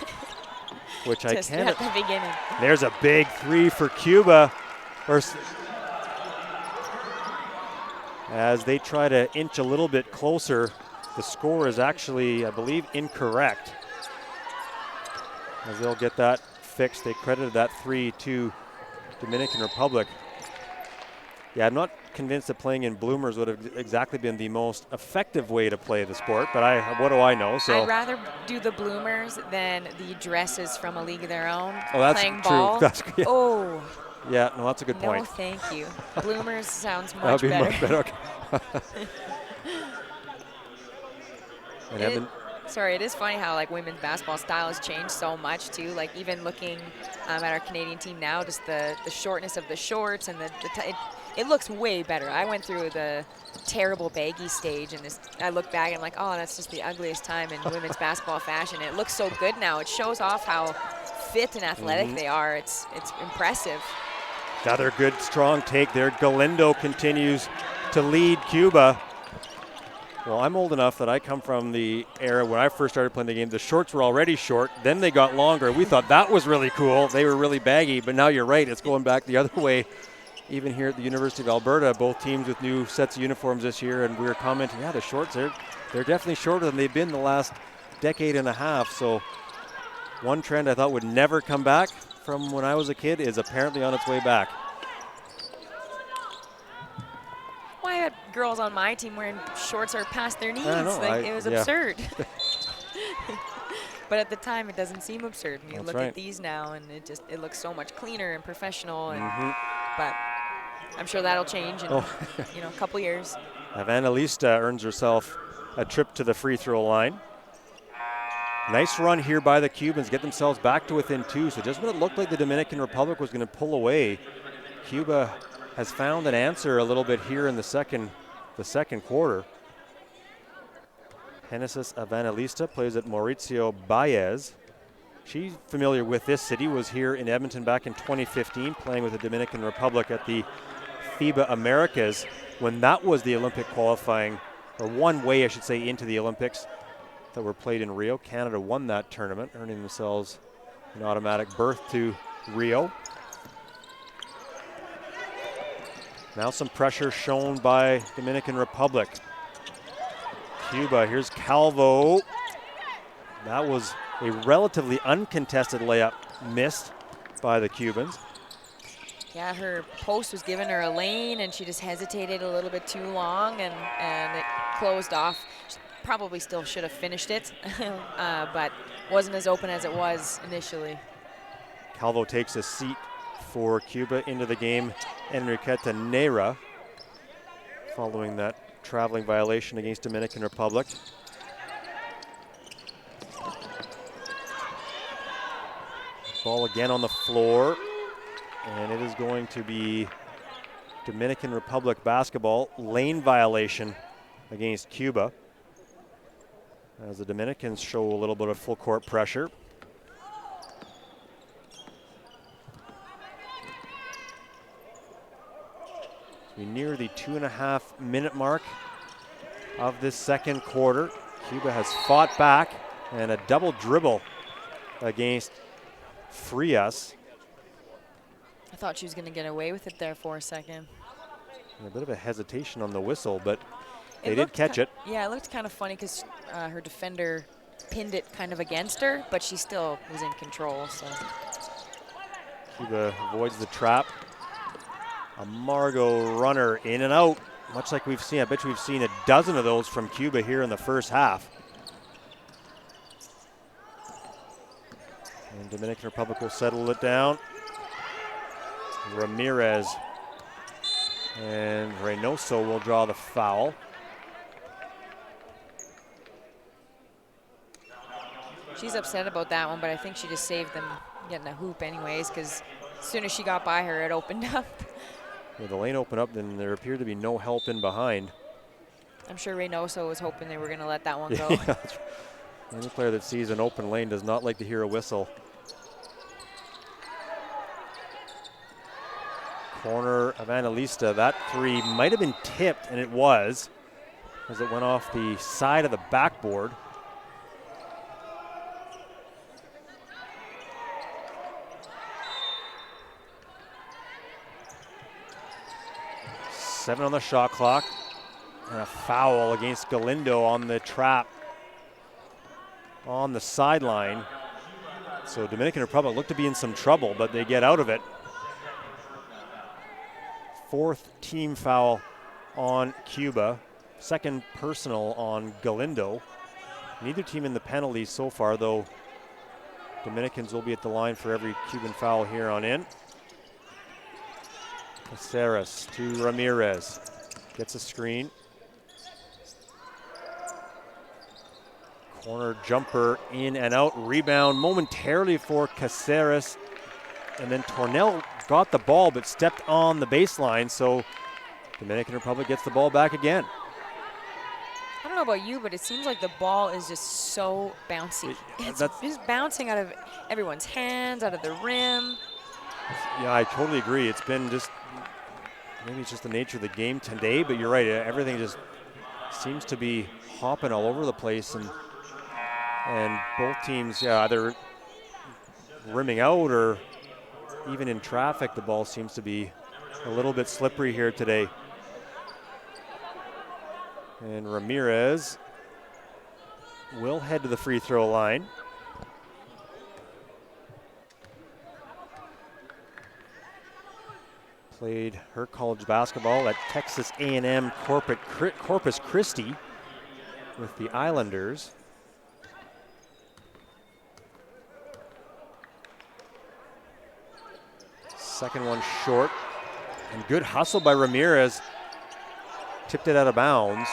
Which I can't. At the beginning. There's a big three for Cuba. As they try to inch a little bit closer The score is actually, I believe, incorrect, as they'll get that fixed. They credited that 3 to Dominican Republic. Yeah, I'm not convinced that playing in bloomers would have exactly been the most effective way to play the sport, but what do I know? So I'd rather do the bloomers than the dresses from a league of their own. Oh, that's playing true. ball. Yeah. Oh. Yeah, no, that's a good point. No, thank you. Bloomers sounds That much would be better. much better. Okay. And Sorry, it is funny how like women's basketball style has changed so much too. Like even looking at our Canadian team now, just the shortness of the shorts and it looks way better. I went through the terrible baggy stage, and I look back and I'm like, oh, that's just the ugliest time in women's basketball fashion. It looks so good now. It shows off how fit and athletic they are. It's impressive. Another good strong take there. Galindo continues to lead Cuba. Well, I'm old enough that I come from the era when I first started playing the game. The shorts were already short, then they got longer. We thought that was really cool. They were really baggy, but now you're right. It's going back the other way. Even here at the University of Alberta, both teams with new sets of uniforms this year, and we were commenting, yeah, the shorts, they're definitely shorter than they've been the last decade and a half. So one trend I thought would never come back from when I was a kid is apparently on its way back. Well, I had girls on my team wearing shorts are past their knees. It was yeah. absurd. But at the time, it doesn't seem absurd. And you That's look right. at these now, and it looks so much cleaner and professional. And but I'm sure that'll change in a couple years. Evangelista earns herself a trip to the free throw line. Nice run here by the Cubans, get themselves back to within 2. So just when it looked like the Dominican Republic was going to pull away, Cuba has found an answer a little bit here in the second quarter. Genesis Evangelista plays at Mauricio Baez. She's familiar with this city, was here in Edmonton back in 2015, playing with the Dominican Republic at the FIBA Americas when that was the Olympic qualifying, or one way I should say, into the Olympics that were played in Rio. Canada won that tournament, earning themselves an automatic berth to Rio. Now some pressure shown by Dominican Republic. Cuba, here's Calvo. That was a relatively uncontested layup missed by the Cubans. Yeah, her post was giving her a lane, and she just hesitated a little bit too long, and it closed off. She probably still should have finished it, but wasn't as open as it was initially. Calvo takes a seat for Cuba into the game. Enriqueta Neira, following that traveling violation against Dominican Republic. Ball again on the floor, and it is going to be Dominican Republic basketball. Lane violation against Cuba, as the Dominicans show a little bit of full court pressure. We near the 2.5-minute mark of this second quarter. Cuba has fought back, and a double dribble against Frias. I thought she was going to get away with it there for a second. And a bit of a hesitation on the whistle, but they did catch it. Yeah, it looked kind of funny because her defender pinned it kind of against her, but she still was in control. So Cuba avoids the trap. A Margot runner in and out, much like we've seen. I bet you we've seen a dozen of those from Cuba here in the first half. And Dominican Republic will settle it down. Ramirez and Reynoso will draw the foul. She's upset about that one, but I think she just saved them getting a hoop anyways, because as soon as she got by her, it opened up. Yeah, the lane opened up, then there appeared to be no help in behind. I'm sure Reynoso was hoping they were going to let that one go. Yeah, any player that sees an open lane does not like to hear a whistle. Corner of Evangelista. That three might have been tipped, and it was, as it went off the side of the backboard. Seven on the shot clock. And a foul against Galindo on the trap on the sideline. So Dominican Republic look to be in some trouble, but they get out of it. Fourth team foul on Cuba. Second personal on Galindo. Neither team in the penalties so far, though Dominicans will be at the line for every Cuban foul here on in. Caceres to Ramirez. Gets a screen. Corner jumper in and out. Rebound momentarily for Caceres. And then Tornell got the ball but stepped on the baseline, so Dominican Republic gets the ball back again. I don't know about you, but it seems like the ball is just so bouncy. It's just bouncing out of everyone's hands, out of the rim. Yeah, I totally agree. It's been just, maybe it's just the nature of the game today, but you're right. Everything just seems to be hopping all over the place, and both teams, either rimming out or even in traffic, the ball seems to be a little bit slippery here today. And Ramirez will head to the free throw line. Played her college basketball at Texas A&M Corpus Christi with the Islanders. Second one short, and good hustle by Ramirez. Tipped it out of bounds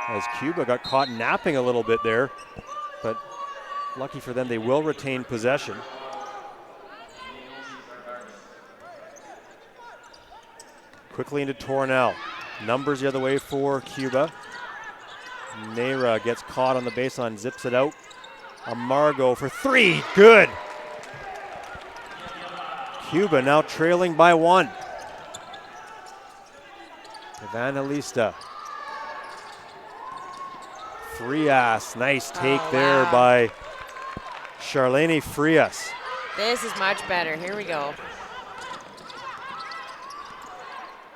as Cuba got caught napping a little bit there, but lucky for them, they will retain possession. Quickly into Tornell. Numbers the other way for Cuba. Neira gets caught on the baseline, zips it out. Amargo for three, good. Cuba now trailing by one. Evangelista. Frias, nice take there by Charlene Frias. This is much better, here we go.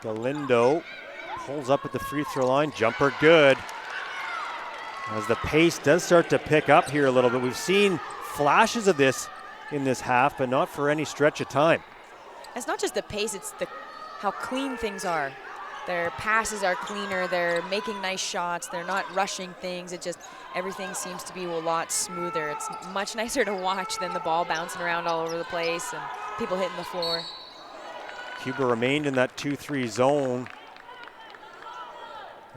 Galindo pulls up at the free throw line, jumper good. As the pace does start to pick up here a little bit. We've seen flashes of this in this half, but not for any stretch of time. It's not just the pace, it's how clean things are. Their passes are cleaner, they're making nice shots, they're not rushing things. It just, everything seems to be a lot smoother. It's much nicer to watch than the ball bouncing around all over the place and people hitting the floor. Cuba remained in that 2-3 zone.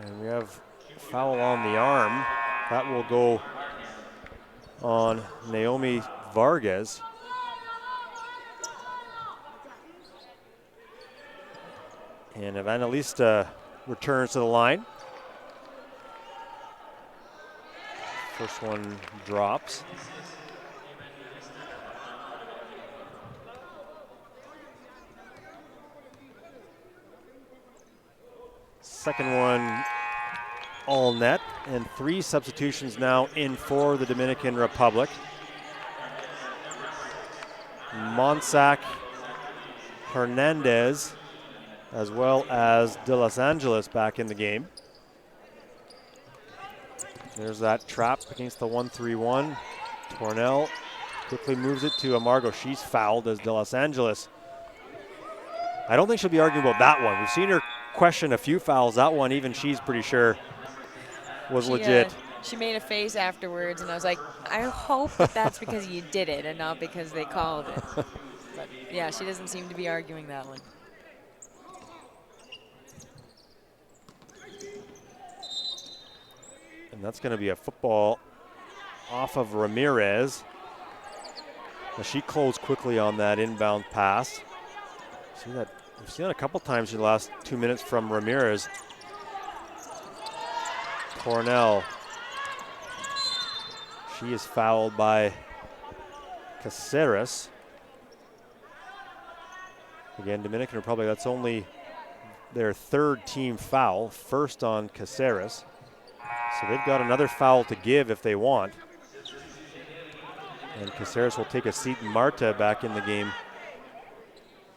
And we have a foul on the arm. That will go on Naomi Vargas. And Evangelista returns to the line. First one drops. Second one all net, and three substitutions now in for the Dominican Republic. Monsac, Hernandez, as well as De Los Angeles back in the game. There's that trap against the 1-3-1. Tornell quickly moves it to Amargo. She's fouled as De Los Angeles. I don't think she'll be arguing about that one. We've seen her question a few fouls. That one, even she's pretty sure was legit. She made a face afterwards, and I was like, I hope that's because you did it and not because they called it. But yeah, she doesn't seem to be arguing that one. And that's going to be a football off of Ramirez. Now she closed quickly on that inbound pass. See that? We've seen that a couple times in the last 2 minutes from Ramirez. Cornell. She is fouled by Caceres. Again, Dominican Republic, that's only their third team foul, first on Caceres. So they've got another foul to give if they want. And Caceres will take a seat. Marta back in the game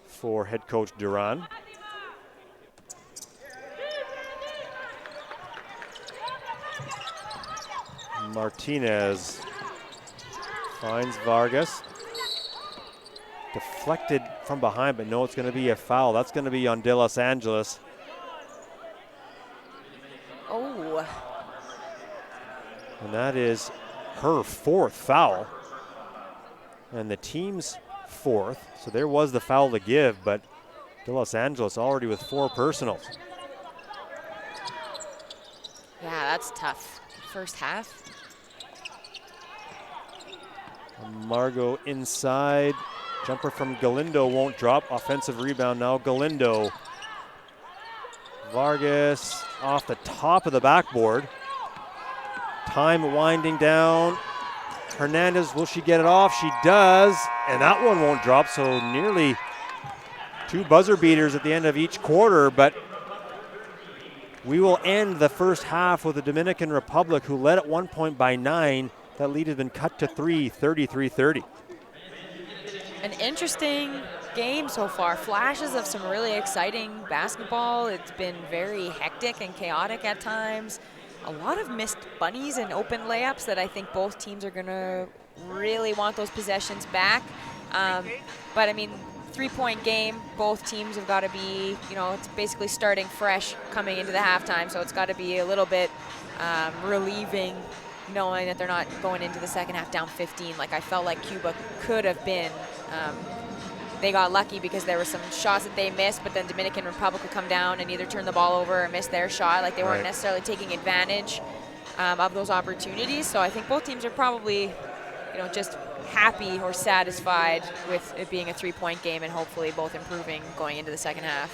for head coach Duran. Martinez finds Vargas. Deflected from behind, but no, it's going to be a foul. That's going to be on De Los Angeles. Oh. And that is her 4th foul. And the team's 4th. So there was the foul to give, but De Los Angeles already with 4 personals. Yeah, that's tough. First half. Margot inside. Jumper from Galindo won't drop. Offensive rebound now, Galindo. Vargas off the top of the backboard. Time winding down. Hernandez, will she get it off? She does, and that one won't drop, so nearly 2 buzzer beaters at the end of each quarter, but we will end the first half with the Dominican Republic, who led at one point by 9. That lead has been cut to 3, 33-30. An interesting game so far. Flashes of some really exciting basketball. It's been very hectic and chaotic at times. A lot of missed bunnies and open layups that I think both teams are going to really want those possessions back. But I mean, 3-point game, both teams have got to be, it's basically starting fresh coming into the halftime, so it's got to be a little bit relieving knowing that they're not going into the second half down 15 like I felt like Cuba could have been. They got lucky because there were some shots that they missed, but then Dominican Republic would come down and either turn the ball over or miss their shot. Like they weren't necessarily taking advantage of those opportunities. So I think both teams are probably, just happy or satisfied with it being a 3-point game and hopefully both improving going into the second half.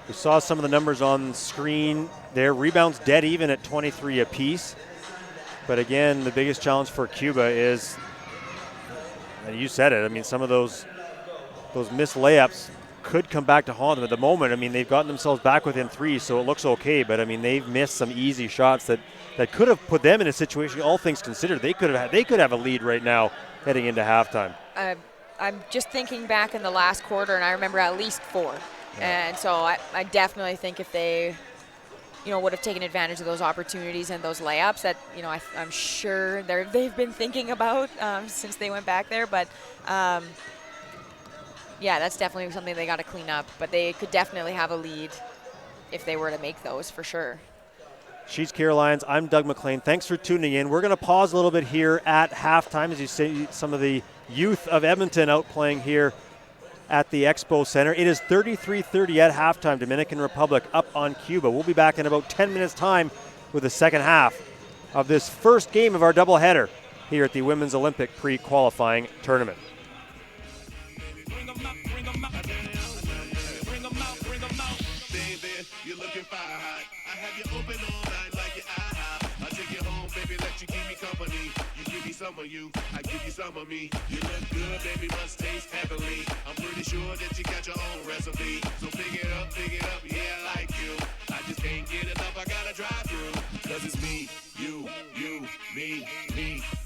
We saw some of the numbers on screen there. Rebounds dead even at 23 apiece. But again, the biggest challenge for Cuba is, and you said it, I mean, some of those missed layups could come back to haunt them. At the moment, I mean, they've gotten themselves back within 3, so it looks okay. But, I mean, they've missed some easy shots that could have put them in a situation, all things considered, they could have a lead right now heading into halftime. I'm just thinking back in the last quarter, and I remember at least 4. Yeah. And so I definitely think if they would have taken advantage of those opportunities and those layups that, I'm sure they've been thinking about since they went back there. But, yeah, that's definitely something they got to clean up. But they could definitely have a lead if they were to make those, for sure. She's Carolines. I'm Doug McLean. Thanks for tuning in. We're going to pause a little bit here at halftime as you see some of the youth of Edmonton out playing here at the Expo Center. It is 33-30 at halftime. Dominican Republic up on Cuba. We'll be back in about 10 minutes' time with the second half of this first game of our doubleheader here at the Women's Olympic pre-qualifying tournament. Some of you, I give you some of me. You look good, baby, must taste heavenly. I'm pretty sure that you got your own recipe. So pick it up, yeah, I like you. I just can't get enough, I gotta drive through. Cause it's me, you, me,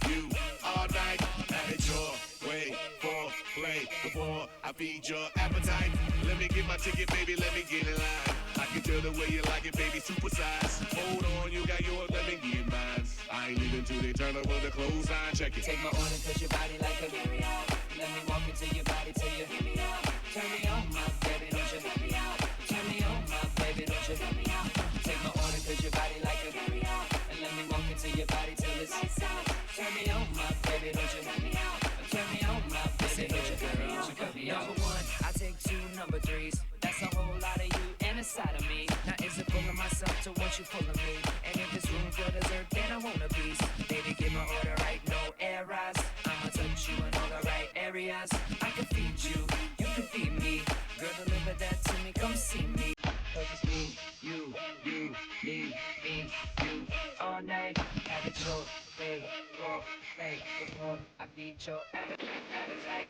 you. All night, have it your way for play. Before I feed your appetite, let me get my ticket, baby, let me get in line. I can tell the way you like it, baby, super size. Hold on, you got yours, let me get mine. I ain't leaving till they turn up with the clothes on. Check it. Take my order, cause your body like a carry out. Let me walk into your body till you hear me out. Turn me on, my baby, don't you hear me out. Turn me on, my baby, don't you hear me out. Take my order, cause your body like a carry out. And let me walk into your body till it's lights out. Turn me on, my baby, don't you hear me out. Turn me on, my baby, don't you hear me out. Number 1, I take 2 number 3s. That's a whole lot of you and a side of me. Now is it full of myself to want you full of me? And if it's room for dessert, then I want a piece. Baby, get my order right, no errors. I'ma touch you in all the right areas. I can feed you, you can feed me. Girl, deliver that to me, come see me. Cause it's me, you, me, you. All night, have it your way, for play. Before I feed your appetite.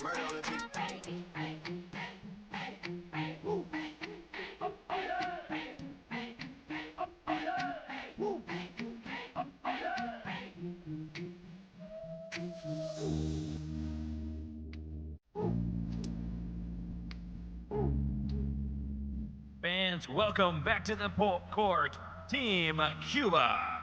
Murder on the beat. Fans, welcome back to the court, Team Cuba.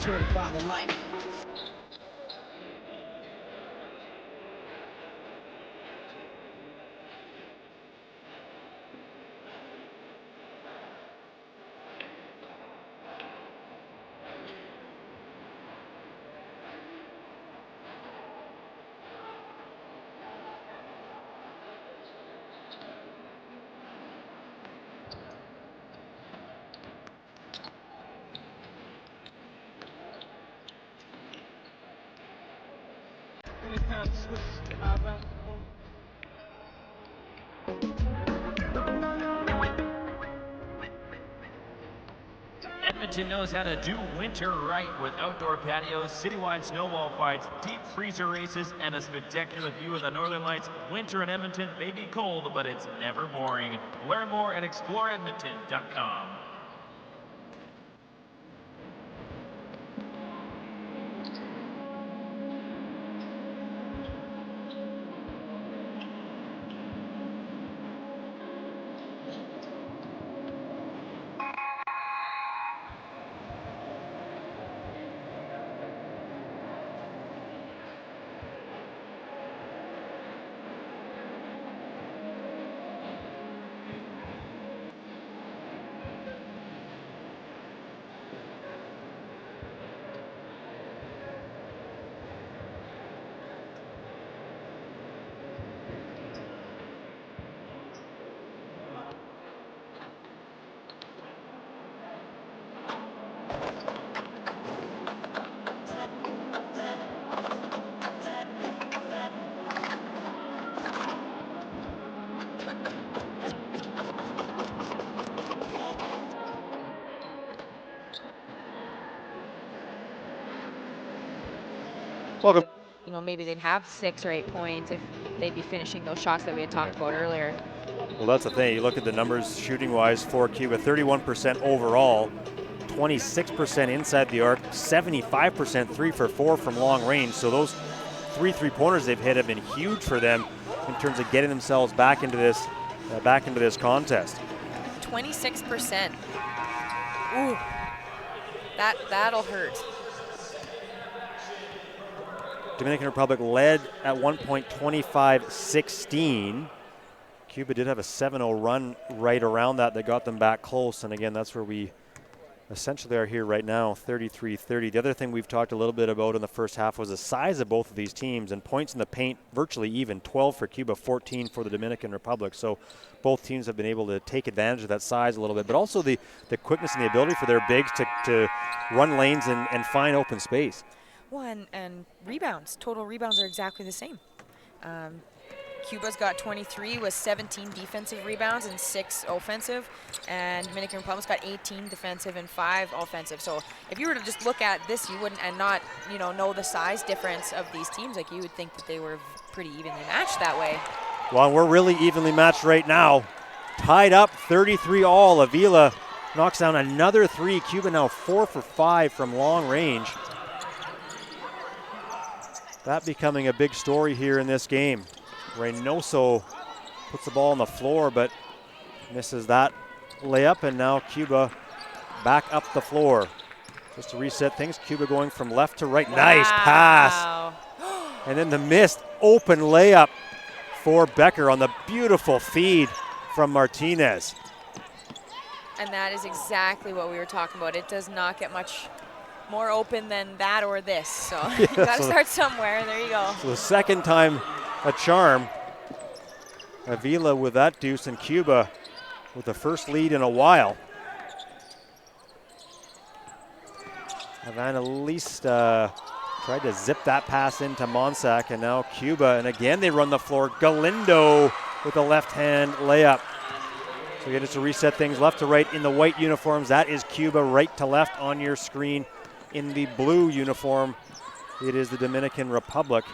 Certified the light. Edmonton knows how to do winter right with outdoor patios, citywide snowball fights, deep freezer races, and a spectacular view of the Northern Lights. Winter in Edmonton may be cold, but it's never boring. Learn more at exploreedmonton.com. Welcome. You know, maybe they'd have 6 or 8 points if they'd be finishing those shots that we had talked about earlier. Well, that's the thing. You look at the numbers shooting-wise for Cuba, 31% overall, 26% inside the arc, 75% 3 for 4 from long range. So those 3 3-pointers they've hit have been huge for them in terms of getting themselves back into this contest. 26%. Ooh, that'll hurt. Dominican Republic led at one point 25-16. Cuba did have a 7-0 run right around that got them back close. And again, that's where we essentially are here right now, 33-30. The other thing we've talked a little bit about in the first half was the size of both of these teams, and points in the paint virtually even, 12 for Cuba, 14 for the Dominican Republic. So both teams have been able to take advantage of that size a little bit, but also the quickness and the ability for their bigs to run lanes and find open space. Well, and rebounds. Total rebounds are exactly the same. Cuba's got 23 with 17 defensive rebounds and 6 offensive, and Dominican Republic's got 18 defensive and 5 offensive. So if you were to just look at this, you wouldn't, and not, you know the size difference of these teams, like you would think that they were pretty evenly matched that way. Well, we're really evenly matched right now. Tied up 33 all. Avila knocks down another 3. Cuba now 4 for 5 from long range. That becoming a big story here in this game. Reynoso puts the ball on the floor, but misses that layup, and now Cuba back up the floor. Just to reset things, Cuba going from left to right. Wow. Nice pass. And then the missed open layup for Becker on the beautiful feed from Martinez. And that is exactly what we were talking about. It does not get much more open than that or this. So yeah, you got to start somewhere. There you go. So the second time a charm. Avila with that deuce, and Cuba with the first lead in a while. Evangelista tried to zip that pass into Monsac, and now Cuba, and again they run the floor. Galindo with a left-hand layup. So again, just to reset things left to right in the white uniforms, that is Cuba. Right to left on your screen in the blue uniform, it is the Dominican Republic,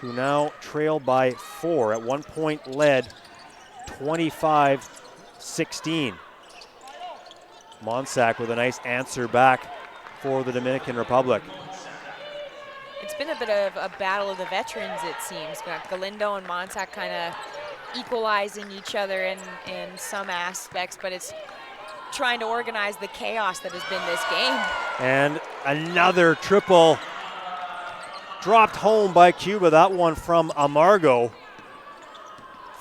who now trail by 4. At one point led 25-16. Monsac with a nice answer back for the Dominican Republic. It's been a bit of a battle of the veterans, it seems. Got Galindo and Monsac kind of equalizing each other in some aspects, but it's trying to organize the chaos that has been this game. And another triple dropped home by Cuba. That one from Amargo.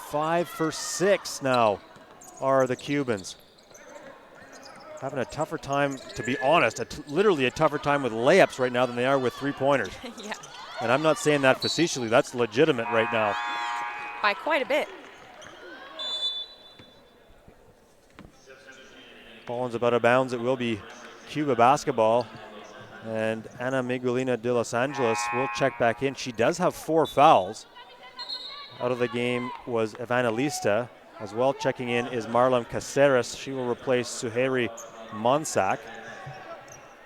5 for 6 now are the Cubans. Having a tougher time, to be honest, literally a tougher time with layups right now than they are with 3-pointers. Yeah. And I'm not saying that facetiously. That's legitimate right now. By quite a bit. Ball's about out of bounds. It will be Cuba basketball. And Ana Miguelina de Los Angeles will check back in. She does have 4 fouls. Out of the game was Evangelista. As well checking in is Marlon Caceres. She will replace Suheri Monsak.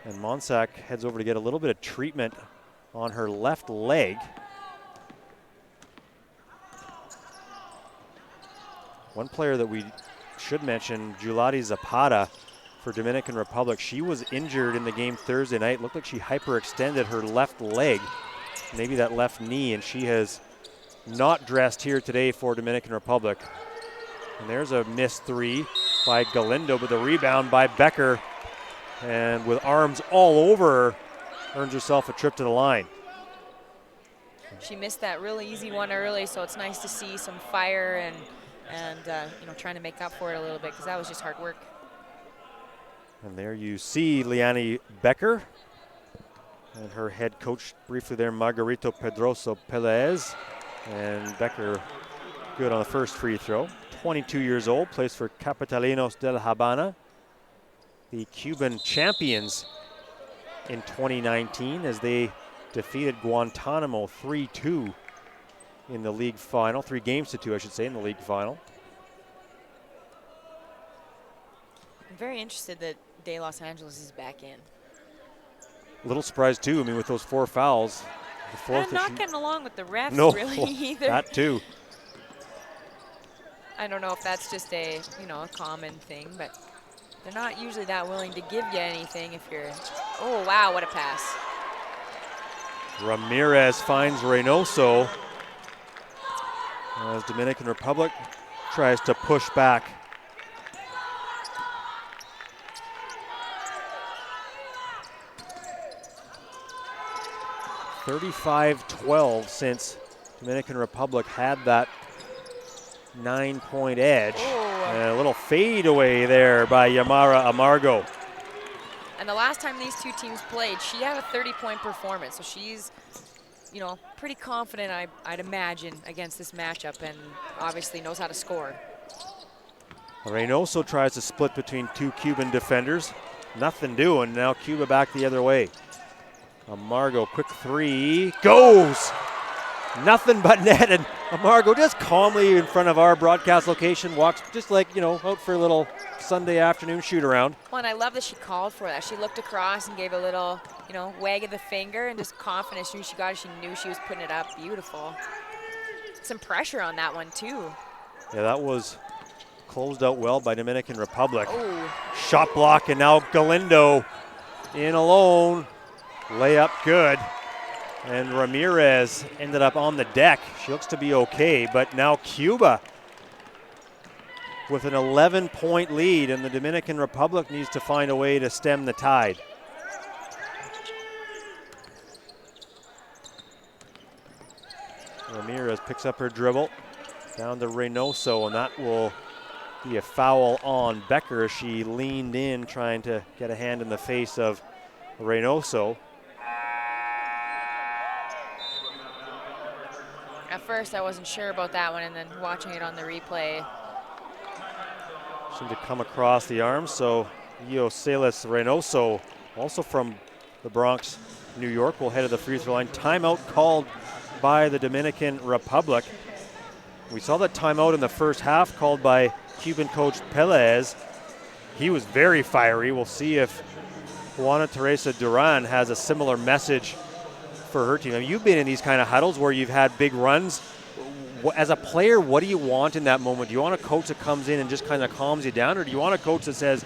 And Monsak heads over to get a little bit of treatment on her left leg. One player that we should mention, Julati Zapata for Dominican Republic. She was injured in the game Thursday night. Looked like she hyperextended her left leg, maybe that left knee, and she has not dressed here today for Dominican Republic. And there's a missed 3 by Galindo, but the rebound by Becker, and with arms all over her, earns herself a trip to the line. She missed that really easy one early, so it's nice to see some fire and you know, trying to make up for it a little bit, because that was just hard work. And there you see Liani Becker and her head coach briefly there, Margarito Pedroso Pelez. And Becker good on the first free throw. 22 years old, plays for Capitalinos del Habana, the Cuban champions in 2019 as they defeated Guantanamo 3-2 in the league final. 3 games to 2, I should say, in the league final. I'm very interested that De Los Angeles is back in. A little surprised too. I mean, with those 4 fouls, the fourth. I'm not getting along with the refs really well, either. That too. I don't know if that's just a, you know, a common thing, but they're not usually that willing to give you anything if you're. Oh wow, what a pass! Ramirez finds Reynoso as Dominican Republic tries to push back. (35-12) since Dominican Republic had that 9-point edge. And a little fade away there by Yamara Amargo. And the last time these two teams played, she had a 30-point performance, so she's, you know, pretty confident, I'd imagine, against this matchup, and obviously knows how to score. Reynoso tries to split between 2 Cuban defenders. Nothing doing. Now Cuba back the other way. Amargo, quick 3, goes! Nothing but net, and Amargo just calmly in front of our broadcast location walks just like, you know, out for a little Sunday afternoon shoot around. Well, and I love that she called for that. She looked across and gave a little, you know, wag of the finger and just confident. As soon as she got it, she knew she was putting it up. Beautiful. Some pressure on that one, too. Yeah, that was closed out well by Dominican Republic. Oh. Shot block, and now Galindo in alone. Layup good. And Ramirez ended up on the deck. She looks to be okay, but now Cuba with an 11-point lead, and the Dominican Republic needs to find a way to stem the tide. Ramirez picks up her dribble down to Reynoso, and that will be a foul on Becker as she leaned in trying to get a hand in the face of Reynoso. At first, I wasn't sure about that one, and then watching it on the replay. Seemed to come across the arm, so Ioselis Reynoso, also from the Bronx, New York, will head to the free throw line. Timeout called by the Dominican Republic. We saw that timeout in the first half called by Cuban coach Pelez. He was very fiery. We'll see if Juana Teresa Duran has a similar message for her team. I mean, you've been in these kind of huddles where you've had big runs. As a player, what do you want in that moment? Do you want a coach that comes in and just kind of calms you down, or do you want a coach that says,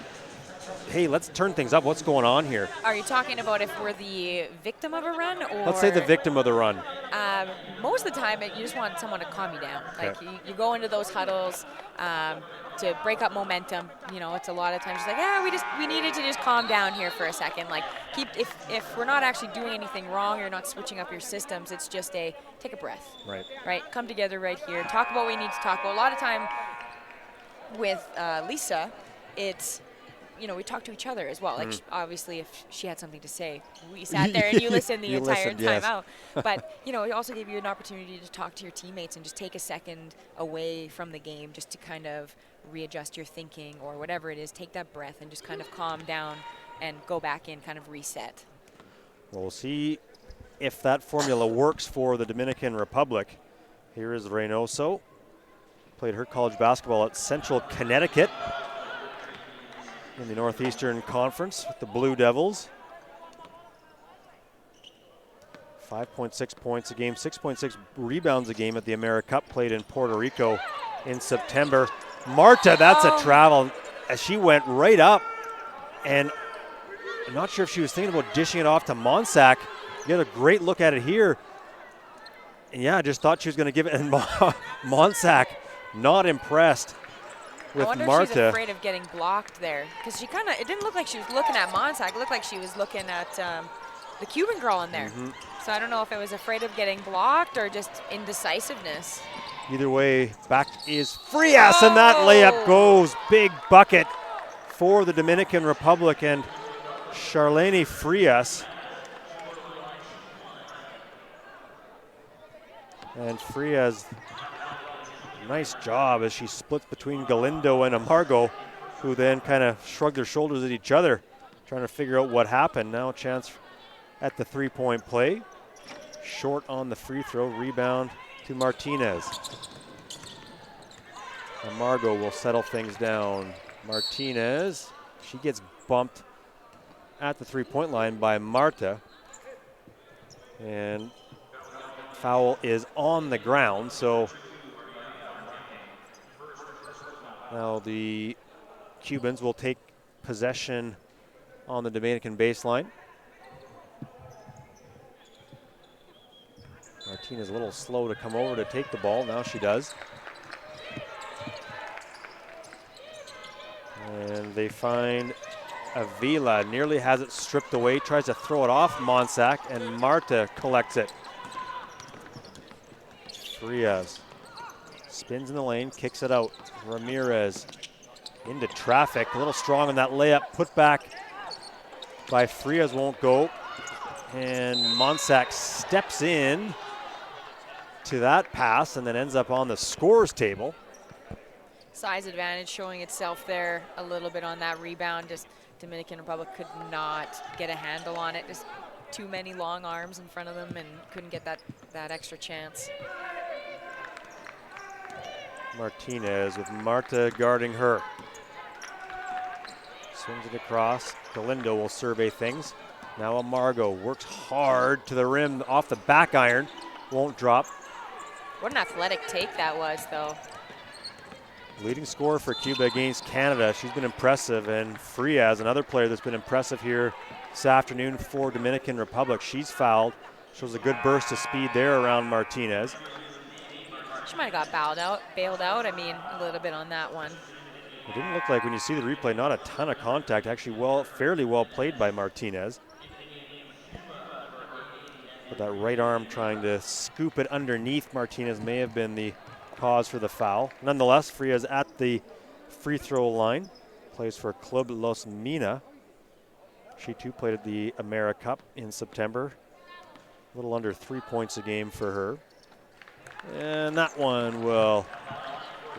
hey, let's turn things up, what's going on here? Are you talking about if we're the victim of a run? Or let's say the victim of the run. Most of the time, you just want someone to calm you down. Okay. Like you go into those huddles to break up momentum. You know, it's a lot of times just like, yeah, we needed to just calm down here for a second. Like if we're not actually doing anything wrong, you're not switching up your systems. It's just take a breath. Right. Right. Come together right here. Talk about what we need to talk about. A lot of time with Lisa, it's, you know, we talk to each other as well. Like, obviously, if she had something to say, we sat there and you listened the entire time out. But, you know, it also gave you an opportunity to talk to your teammates and just take a second away from the game just to kind of readjust your thinking or whatever it is. Take that breath and just kind of calm down and go back in, kind of reset. We'll see if that formula works for the Dominican Republic. Here is Reynoso. Played her college basketball at Central Connecticut in the Northeastern Conference with the Blue Devils. 5.6 points a game, 6.6 rebounds a game at the AmeriCup, played in Puerto Rico in September. Marta, that's a travel, as she went right up, and I'm not sure if she was thinking about dishing it off to Monsac. You get a great look at it here. And yeah, I just thought she was going to give it, and Monsac not impressed with I wonder Marta. if she's afraid of getting blocked there, because she kind of, it didn't look like she was looking at Monsac. It looked like she was looking at the Cuban girl in there. So I don't know if it was afraid of getting blocked or just indecisiveness. Either way, back is Frias, and that layup goes. Big bucket for the Dominican Republic and Charlene Frias. And Frias, nice job as she splits between Galindo and Amargo, who then kind of shrugged their shoulders at each other, trying to figure out what happened. Now a chance at the three-point play. Short on the free throw, rebound to Martinez. Amargo will settle things down. Martinez, she gets bumped at the three-point line by Marta. And foul is on the ground, so now the Cubans will take possession on the Dominican baseline. Martinez a little slow to come over to take the ball. Now she does. And they find Avila, nearly has it stripped away, tries to throw it off Monsac, and Marta collects it. Frias spins in the lane, kicks it out. Ramirez into traffic, a little strong on that layup. Put back by Frias, won't go. And Monsac steps in to that pass and then ends up on the scores table. Size advantage showing itself there a little bit on that rebound. Just Dominican Republic could not get a handle on it. Just too many long arms in front of them and couldn't get that extra chance. Martinez with Marta guarding her. Swings it across. Galindo will survey things. Now Amargo works hard to the rim off the back iron. Won't drop. What an athletic take that was, though. Leading scorer for Cuba against Canada. She's been impressive. And Frias, another player that's been impressive here this afternoon for Dominican Republic. She's fouled. Shows a good burst of speed there around Martinez. She might have got bailed out, I mean, a little bit on that one. It didn't look like, when you see the replay, not a ton of contact. Actually, fairly well played by Martinez. But that right arm trying to scoop it underneath Martinez may have been the cause for the foul. Nonetheless, Frias at the free throw line. Plays for Club Los Mina. She too played at the AmeriCup in September. A little under 3 points a game for her. And that one will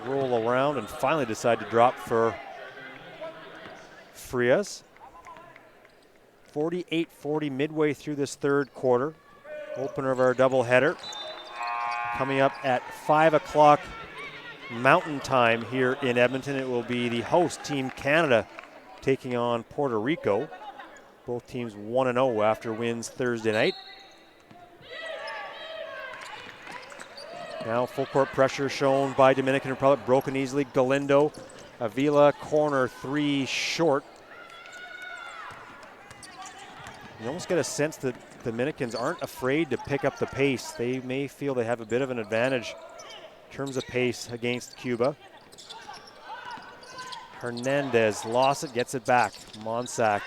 roll around and finally decide to drop for Frias. 48-40 midway through this third quarter. Opener of our doubleheader. Coming up at 5 o'clock Mountain Time here in Edmonton. It will be the host team Canada taking on Puerto Rico. Both teams 1-0 after wins Thursday night. Now full court pressure shown by Dominican Republic, broken easily. Galindo, Avila, corner three short. You almost get a sense that the Dominicans aren't afraid to pick up the pace. They may feel they have a bit of an advantage in terms of pace against Cuba. Hernandez lost it, gets it back. Monsac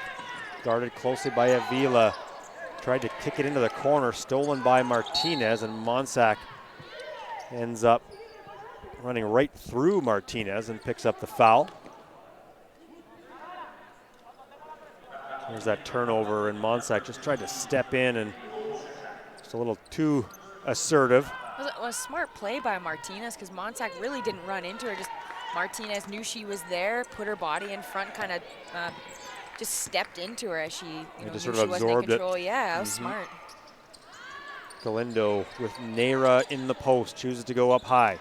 guarded closely by Avila. Tried to kick it into the corner, stolen by Martinez, and Monsac ends up running right through Martinez and picks up the foul. There's that turnover, and Monsac just tried to step in and just a little too assertive. It was a smart play by Martinez because Monsac really didn't run into her. Just Martinez knew she was there, put her body in front, kind of just stepped into her as she, you know, just knew sort she of wasn't in absorbed it. control. Yeah, that was smart. Galindo with Nera in the post, chooses to go up high.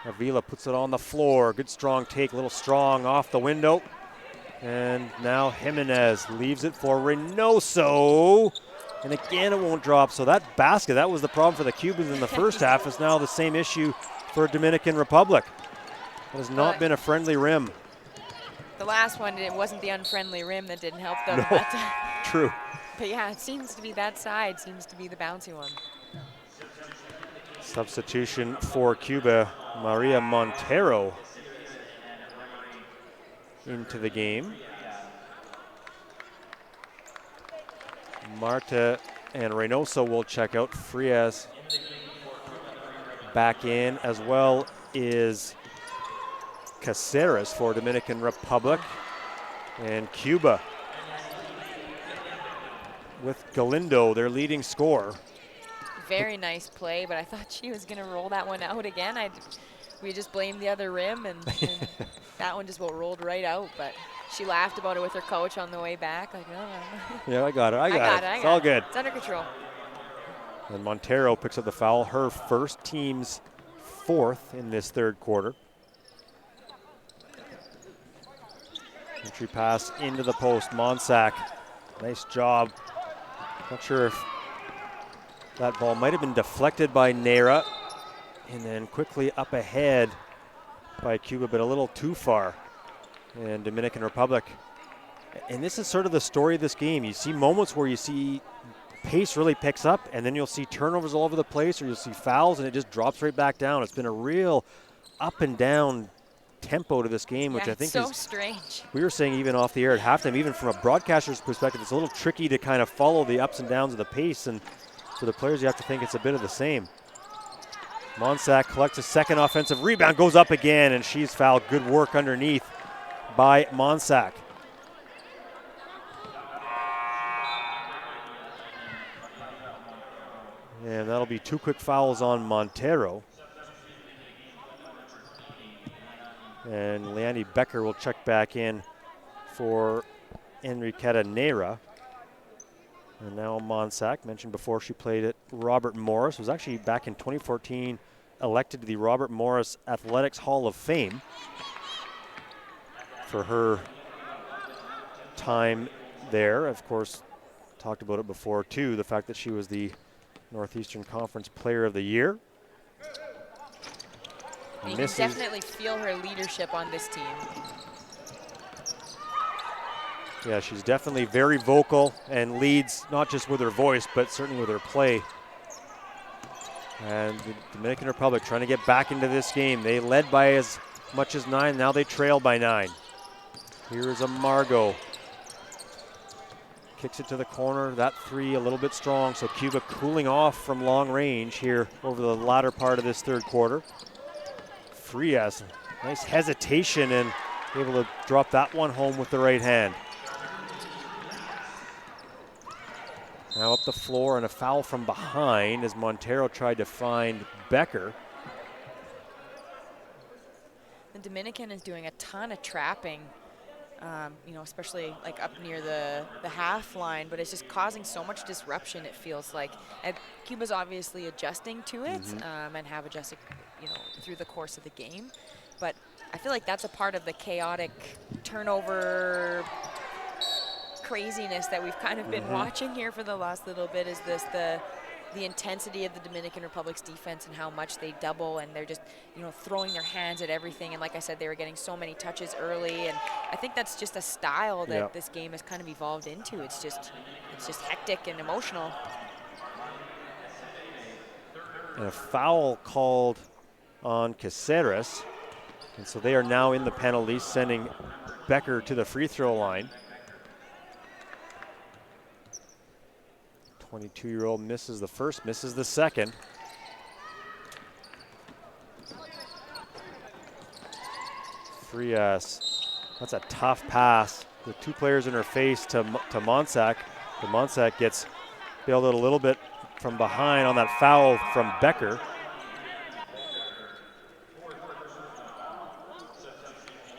Avila puts it on the floor. Good strong take, a little strong off the window. And now Jimenez leaves it for Reynoso. And again, it won't drop. So that basket, that was the problem for the Cubans in the first half, is now the same issue for Dominican Republic. It has not been a friendly rim. The last one, it wasn't the unfriendly rim that didn't help them. No, But, true. but yeah, it seems to be that side, seems to be the bouncy one. Substitution for Cuba, Maria Montero into the game. Marta and Reynoso will check out. Frias back in, as well is Caceres for Dominican Republic. And Cuba with Galindo, their leading scorer. Very nice play, but I thought she was going to roll that one out again. We just blamed the other rim, and that one just rolled right out. But she laughed about it with her coach on the way back. Like, no. Yeah, I got it. I got it. It's all good. It's under control. And Montero picks up the foul, her first, team's fourth in this third quarter. Entry pass into the post. Monsac, nice job. Not sure if that ball might have been deflected by Nera. And then quickly up ahead by Cuba, but a little too far. And Dominican Republic. And this is sort of the story of this game. You see moments where you see pace really picks up, and then you'll see turnovers all over the place, or you'll see fouls, and it just drops right back down. It's been a real up and down tempo to this game, which I think so is strange. We were saying even off the air at halftime, even from a broadcaster's perspective, it's a little tricky to kind of follow the ups and downs of the pace, and for the players, you have to think it's a bit of the same. Monsac collects a second offensive rebound, goes up again, and she's fouled. Good work underneath by Monsac. And that'll be two quick fouls on Montero. And Leanne Becker will check back in for Enriqueta Nera. And now Monsac, mentioned before, she played at Robert Morris, was actually back in 2014 elected to the Robert Morris Athletics Hall of Fame for her time there. Of course, talked about it before too, the fact that she was the Northeastern Conference Player of the Year. You can definitely feel her leadership on this team. Yeah, she's definitely very vocal and leads not just with her voice, but certainly with her play. And the Dominican Republic trying to get back into this game. They led by as much as 9, now they trail by 9. Here's a Margot. Kicks it to the corner, that three a little bit strong, so Cuba cooling off from long range here over the latter part of this third quarter. Frias, nice hesitation and able to drop that one home with the right hand. Now up the floor and a foul from behind as Montero tried to find Becker. The Dominican is doing a ton of trapping, you know, especially like up near the half line, but it's just causing so much disruption, it feels like. And Cuba's obviously adjusting to it and have adjusted, you know, through the course of the game. But I feel like that's a part of the chaotic turnover craziness that we've kind of been watching here for the last little bit. Is this the intensity of the Dominican Republic's defense and how much they double, and they're just, you know, throwing their hands at everything. And like I said, they were getting so many touches early, and I think that's just a style that this game has kind of evolved into. It's just hectic and emotional. And a foul called on Caceres, and so they are now in the penalty, sending Becker to the free throw line. 22-year-old misses the first, misses the second. Frias, that's a tough pass with two players in her face to Monsac. The Monsac gets bailed out a little bit from behind on that foul from Becker.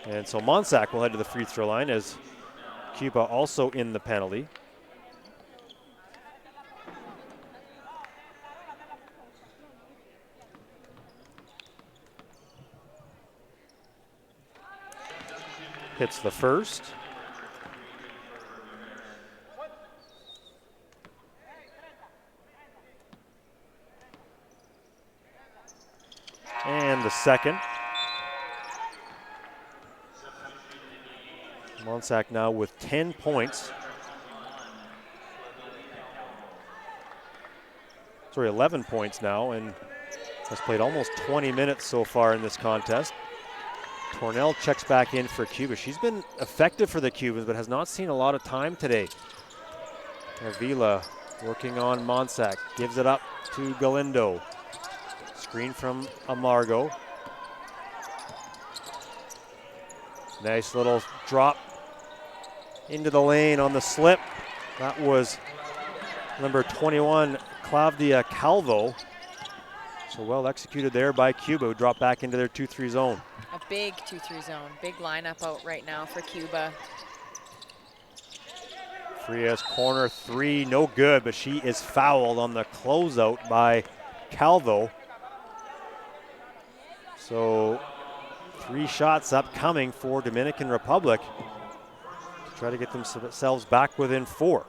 And so Monsac will head to the free throw line as Cuba also in the penalty. Hits the first. And the second. Monsac now with 10 points. Sorry, 11 points now, and has played almost 20 minutes so far in this contest. Tornell checks back in for Cuba. She's been effective for the Cubans, but has not seen a lot of time today. Avila working on Monsac, gives it up to Galindo. Screen from Amargo. Nice little drop into the lane on the slip. That was number 21, Claudia Calvo. So well executed there by Cuba, who dropped back into their 2-3 zone. A big 2-3 zone, big lineup out right now for Cuba. Frias corner three, no good, but she is fouled on the closeout by Calvo. So 3 shots upcoming for Dominican Republic to try to get themselves back within 4.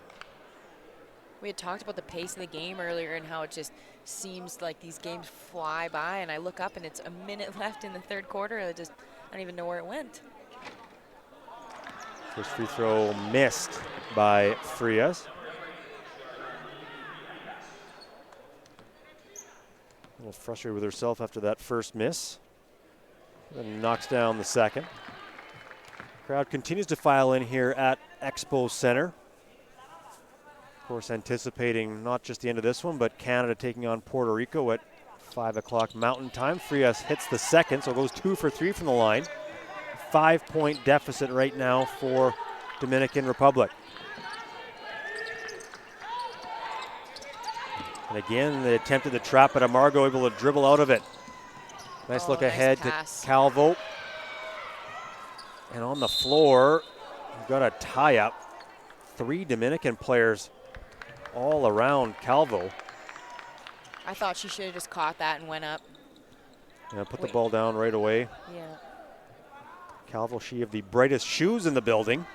We had talked about the pace of the game earlier and how it just seems like these games fly by, and I look up and it's a minute left in the third quarter. I don't even know where it went. First free throw missed by Frias. A little frustrated with herself after that first miss. Then knocks down the second. Crowd continues to file in here at Expo Center. Of course, anticipating not just the end of this one, but Canada taking on Puerto Rico at 5 o'clock Mountain Time. Frias hits the second, so goes 2 for 3 from the line. 5-point deficit right now for Dominican Republic. And again, they attempted the trap, but Amargo able to dribble out of it. Nice look ahead to Calvo. And on the floor, we've got a tie-up. 3 Dominican players all around Calvo. I thought she should have just caught that and went up. Yeah, put the ball down right away. Yeah. Calvo, she of the brightest shoes in the building.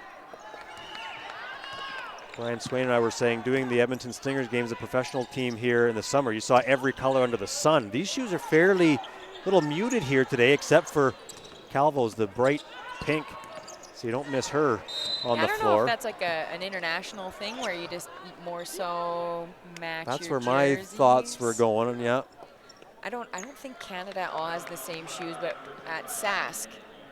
Brian Swain and I were saying, doing the Edmonton Stingers games, a professional team here in the summer, you saw every color under the sun. These shoes are fairly little muted here today, except for Calvo's, the bright pink. So you don't miss her on the floor. I don't know if that's like an international thing where you just more so match That's your where my jerseys. thoughts were going, and yeah. I don't think Canada all has the same shoes, but at Sask,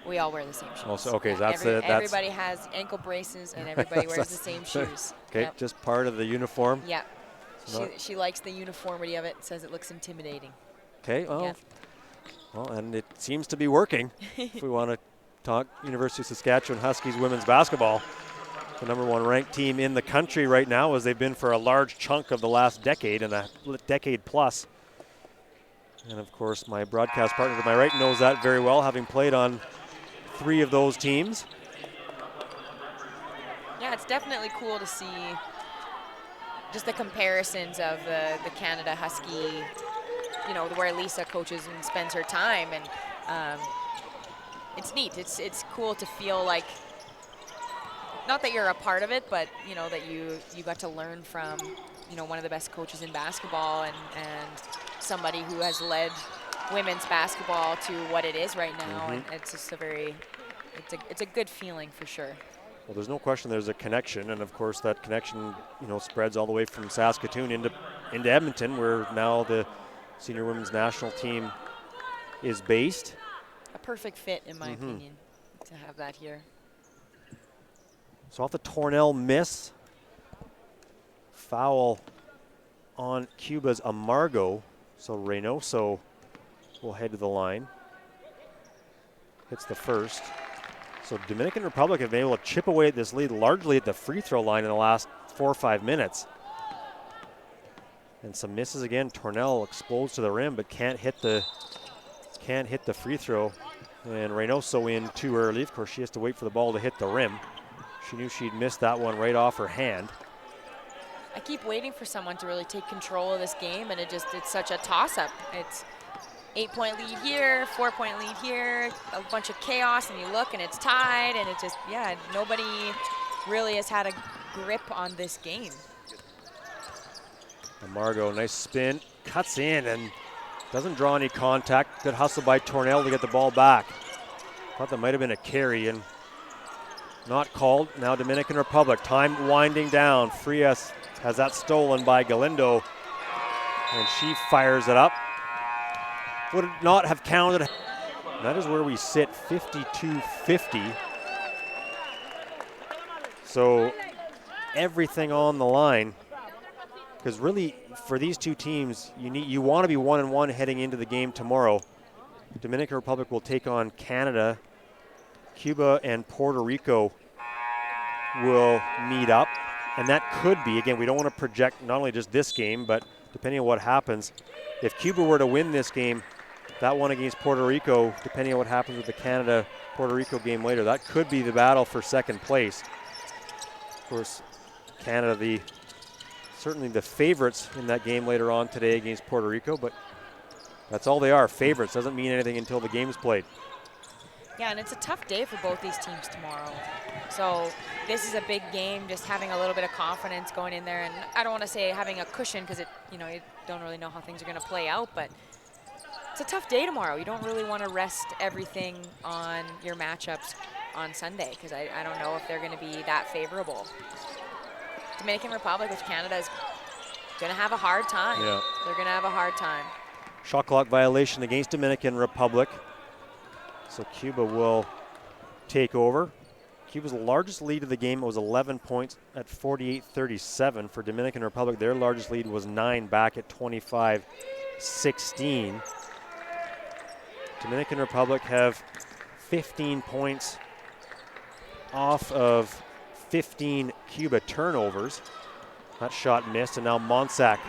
we all wear the same shoes. Also, okay, that's everybody has ankle braces and everybody wears the same shoes. Okay, yep. Just part of the uniform. Yeah. She likes the uniformity of it, says it looks intimidating. Okay, well, yeah. Well, and it seems to be working. If we want to talk University of Saskatchewan Huskies women's basketball, the #1 ranked team in the country right now, as they've been for a large chunk of the last decade and a decade plus. And of course, my broadcast partner to my right knows that very well, having played on 3 of those teams. Yeah, it's definitely cool to see just the comparisons of the Canada Husky, you know, where Lisa coaches and spends her time, and it's neat. It's cool to feel like, not that you're a part of it, but you know that you got to learn from, you know, one of the best coaches in basketball and somebody who has led women's basketball to what it is right now, and it's just it's a good feeling for sure. Well, there's no question there's a connection, and of course that connection, you know, spreads all the way from Saskatoon into Edmonton, where now the senior women's national team is based. A perfect fit, in my opinion, to have that here. So off the Tornell miss, foul on Cuba's Amargo. So Reynoso will head to the line. Hits the first. So Dominican Republic have been able to chip away at this lead largely at the free throw line in the last 4 or 5 minutes. And some misses again. Tornell explodes to the rim, but can't hit the free throw. And Reynoso in too early. Of course, she has to wait for the ball to hit the rim. She knew she'd missed that one right off her hand. I keep waiting for someone to really take control of this game, and it's such a toss-up. It's 8-point lead here, 4-point lead here, a bunch of chaos, and you look and it's tied, and it just, yeah, nobody really has had a grip on this game. And Margot, nice spin, cuts in and doesn't draw any contact. Good hustle by Tornell to get the ball back. Thought that might have been a carry and not called. Now Dominican Republic, time winding down. Frias has that stolen by Galindo, and she fires it up. Would not have counted. And that is where we sit, 52-50. So everything on the line, because really for these two teams, you want to be 1-1 heading into the game tomorrow. Dominican Republic will take on Canada. Cuba and Puerto Rico will meet up. And that could be, again, we don't want to project not only just this game, but depending on what happens, if Cuba were to win this game, that one against Puerto Rico, depending on what happens with the Canada-Puerto Rico game later, that could be the battle for second place. Of course, Canada, certainly the favorites in that game later on today against Puerto Rico, but that's all they are, favorites. Doesn't mean anything until the game's played. Yeah, and it's a tough day for both these teams tomorrow. So this is a big game, just having a little bit of confidence going in there. And I don't want to say having a cushion because you don't really know how things are going to play out, but it's a tough day tomorrow. You don't really want to rest everything on your matchups on Sunday because I don't know if they're going to be that favorable. Dominican Republic with Canada is going to have a hard time. Yeah. They're going to have a hard time. Shot clock violation against Dominican Republic. So Cuba will take over. Cuba's largest lead of the game was 11 points at 48-37. For Dominican Republic, their largest lead was 9 back at 25-16. Dominican Republic have 15 points off of 15 Cuba turnovers. That shot missed, and now Monsac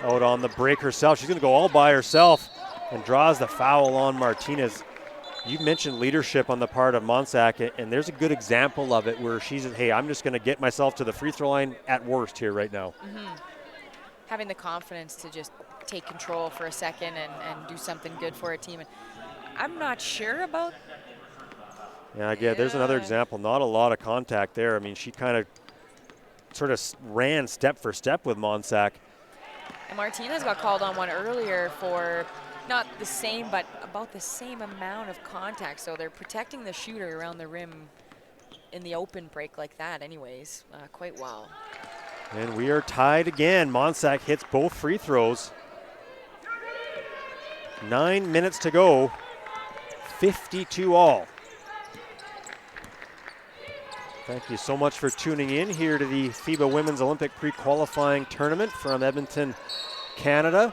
out on the break herself. She's going to go all by herself and draws the foul on Martinez. You mentioned leadership on the part of Monsac, and there's a good example of it where she's, hey, I'm just going to get myself to the free throw line at worst here right now. Mm-hmm. Having the confidence to just take control for a second and do something good for a team. And I'm not sure about. Yeah, again, there's another example. Not a lot of contact there. I mean, she kind of sort of ran step for step with Monsac. And Martinez got called on one earlier for not the same, but about the same amount of contact. So they're protecting the shooter around the rim in the open break like that anyways, quite well. And we are tied again. Monsac hits both free throws. 9 minutes to go, 52 all. Thank you so much for tuning in here to the FIBA Women's Olympic Pre-Qualifying Tournament from Edmonton, Canada.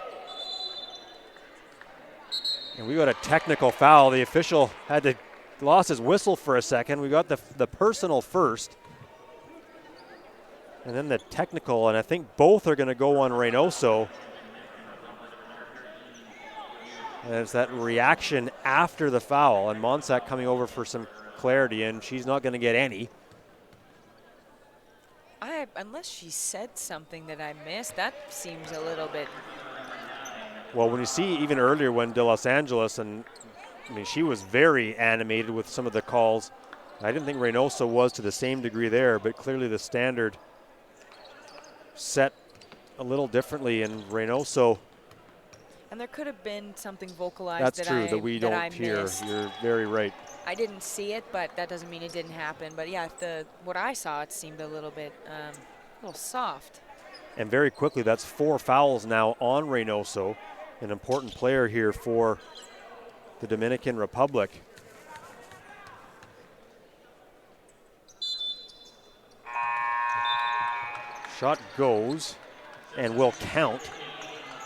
And we got a technical foul. The official lost his whistle for a second. We got the personal first. And then the technical, and I think both are going to go on Reynoso. And it's that reaction after the foul, and Monsac coming over for some clarity, and she's not going to get any. Unless she said something that I missed, that seems a little bit. Well, when you see even earlier when De Los Angeles, and I mean, she was very animated with some of the calls. I didn't think Reynoso was to the same degree there, but clearly the standard set a little differently, and Reynoso. And there could have been something vocalized That's true, that we don't hear. Missed. You're very right. I didn't see it, but that doesn't mean it didn't happen. But yeah, what I saw, it seemed a little bit, a little soft. And very quickly, that's 4 fouls now on Reynoso, an important player here for the Dominican Republic. Shot goes and will count,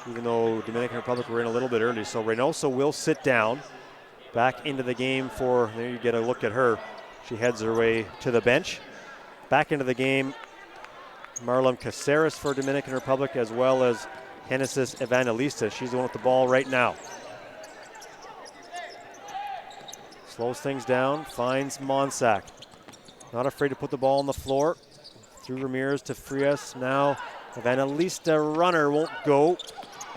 even though Dominican Republic were in a little bit early. So Reynoso will sit down. Back into the game there you get a look at her. She heads her way to the bench. Back into the game, Marlon Caceres for Dominican Republic, as well as Genesis Evangelista. She's the one with the ball right now. Slows things down, finds Monsac. Not afraid to put the ball on the floor. Through Ramirez to Frias. Now Evangelista runner won't go.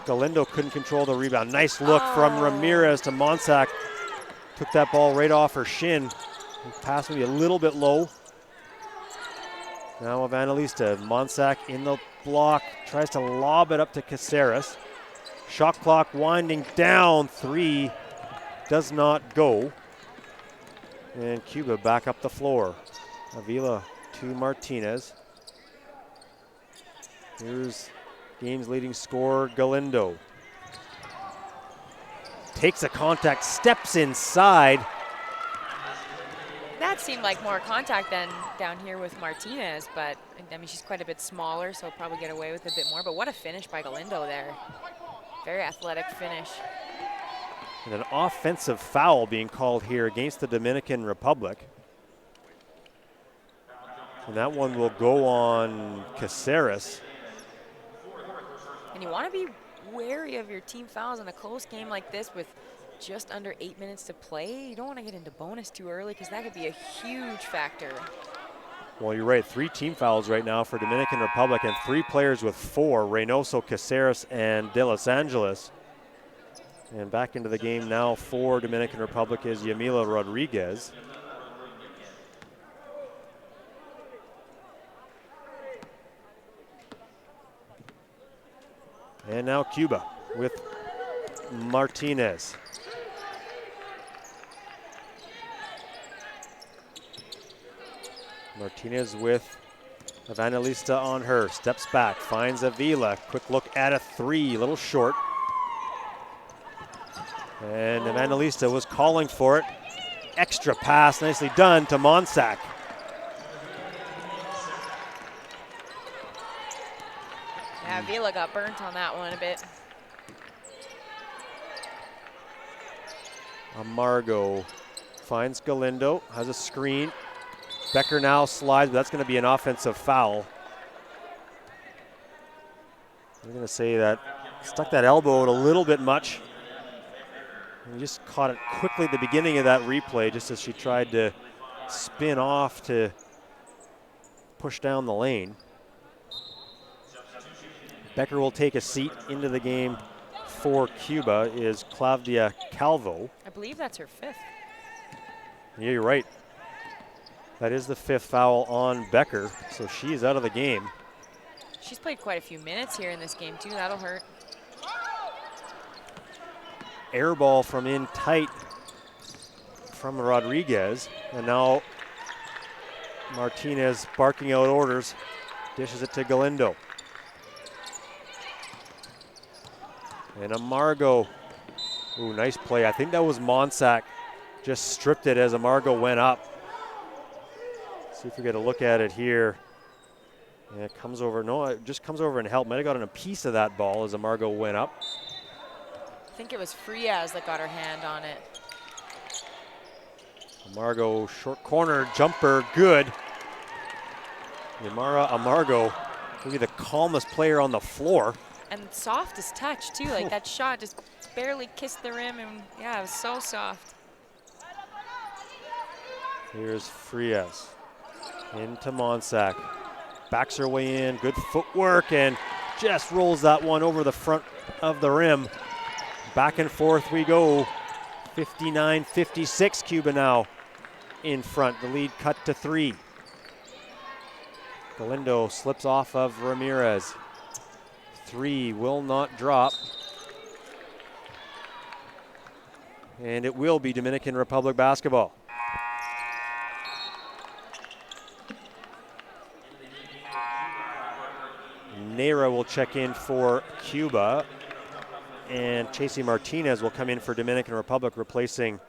Galindo couldn't control the rebound. Nice look from Ramirez to Monsac. Took that ball right off her shin. Pass maybe a little bit low. Now Evangelista. Monsac in the block. Tries to lob it up to Caceres. Shot clock winding down. 3 does not go. And Cuba back up the floor. Avila to Martinez. Here's game's leading scorer, Galindo. Takes a contact, steps inside. That seemed like more contact than down here with Martinez, but I mean, she's quite a bit smaller, so probably get away with a bit more. But what a finish by Galindo there. Very athletic finish. And an offensive foul being called here against the Dominican Republic. And that one will go on Caceres. And you want to be wary of your team fouls in a close game like this with just under 8 minutes to play. You don't want to get into bonus too early because that could be a huge factor. Well, you're right. 3 team fouls right now for Dominican Republic and 3 players with 4, Reynoso, Caceres, and De Los Angeles. And back into the game now for Dominican Republic is Yamila Rodriguez. And now Cuba with Martinez. Martinez with Evangelista on her. Steps back, finds Avila. Quick look at a 3, a little short. And Evangelista was calling for it. Extra pass, nicely done to Monsac. Yeah, Avila got burnt on that one a bit. Amargo finds Galindo, has a screen. Becker now slides, but that's going to be an offensive foul. I'm going to say that stuck that elbow out a little bit much. And just caught it quickly at the beginning of that replay, just as she tried to spin off to push down the lane. Becker will take a seat into the game for Cuba is Claudia Calvo. I believe that's her 5th. Yeah, you're right. That is the 5th foul on Becker, so she is out of the game. She's played quite a few minutes here in this game too, that'll hurt. Air ball from in tight from Rodriguez, and now Martinez barking out orders, dishes it to Galindo. And Amargo, ooh, nice play. I think that was Monsac, just stripped it as Amargo went up. See if we get a look at it here. And it comes over, no, it just comes over and helped. Might have gotten a piece of that ball as Amargo went up. I think it was Frias that got her hand on it. Amargo, short corner, jumper, good. Yamara Amargo, maybe the calmest player on the floor. And softest touch too, like that shot just barely kissed the rim, and yeah, it was so soft. Here's Frias into Monsac. Backs her way in, good footwork, and just rolls that one over the front of the rim. Back and forth we go. 59-56, Cuba now in front. The lead cut to 3. Galindo slips off of Ramirez. 3 will not drop. And it will be Dominican Republic basketball. Neira will check in for Cuba. And Chasey Martinez will come in for Dominican Republic, replacing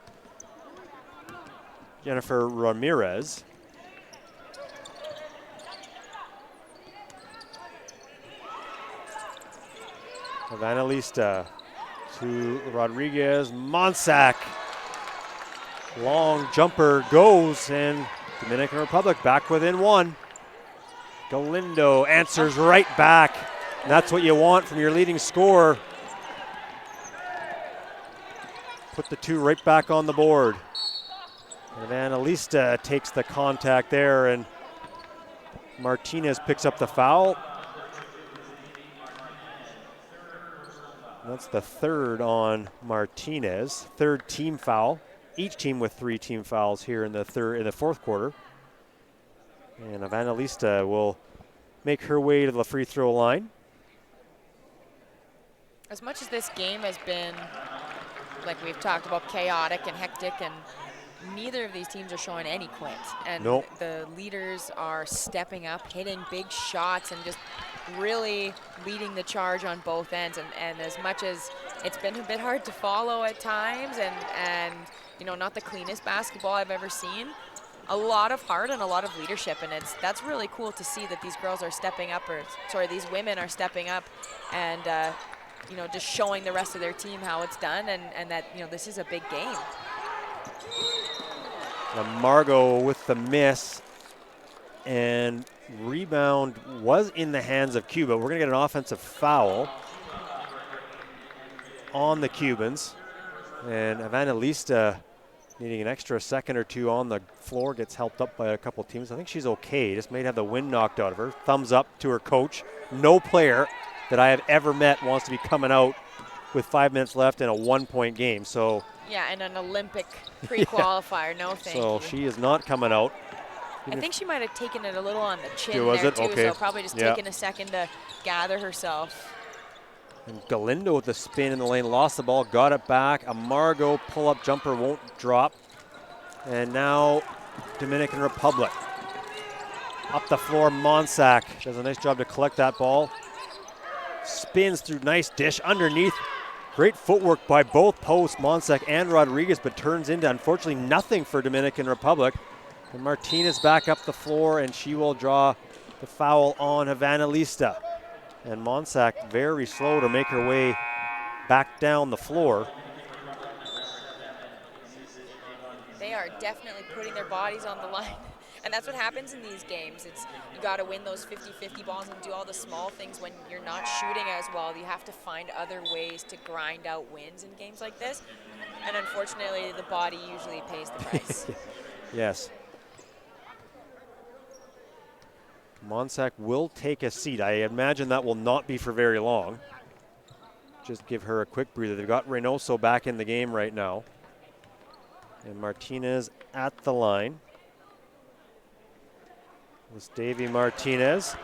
Jennifer Ramirez. Evangelista to Rodriguez. Monsac. Long jumper goes, and Dominican Republic back within 1. Galindo answers right back. And that's what you want from your leading scorer. Put the 2 right back on the board. And Evangelista takes the contact there, and Martinez picks up the foul. That's the third on Martinez, third team foul. Each team with 3 team fouls here in the fourth quarter. And Evangelista will make her way to the free throw line. As much as this game has been, like we've talked about, chaotic and hectic, and neither of these teams are showing any quit. And nope. The leaders are stepping up, hitting big shots, and just really leading the charge on both ends. And as much as it's been a bit hard to follow at times, and you know, not the cleanest basketball I've ever seen, a lot of heart and a lot of leadership, and that's really cool to see that these girls are stepping up, these women are stepping up, and you know, just showing the rest of their team how it's done, and that, you know, this is a big game. Margot with the miss, and rebound was in the hands of Cuba. We're going to get an offensive foul on the Cubans, and Evangelista, needing an extra second or two on the floor, gets helped up by a couple teams. I think she's okay. Just may have the wind knocked out of her. Thumbs up to her coach. No player that I have ever met wants to be coming out with 5 minutes left in a 1-point game. So yeah, and an Olympic pre-qualifier. Yeah. No, thank you. So she is not coming out. I think she might have taken it a little on the chin was there it? too. Okay. So probably just taking a second to gather herself. And Galindo with the spin in the lane, lost the ball, got it back. A Margot pull-up jumper won't drop. And now Dominican Republic. Up the floor, Monsac does a nice job to collect that ball. Spins through, nice dish underneath. Great footwork by both posts, Monsac and Rodriguez, but turns into, unfortunately, nothing for Dominican Republic. And Martinez back up the floor, and she will draw the foul on Evangelista. And Monsac very slow to make her way back down the floor. They are definitely putting their bodies on the line. And that's what happens in these games. You got to win those 50-50 balls and do all the small things when you're not shooting as well. You have to find other ways to grind out wins in games like this. And unfortunately, the body usually pays the price. Yes. Monsac will take a seat. I imagine that will not be for very long. Just give her a quick breather. They've got Reynoso back in the game right now. And Martinez at the line. This Davy Martinez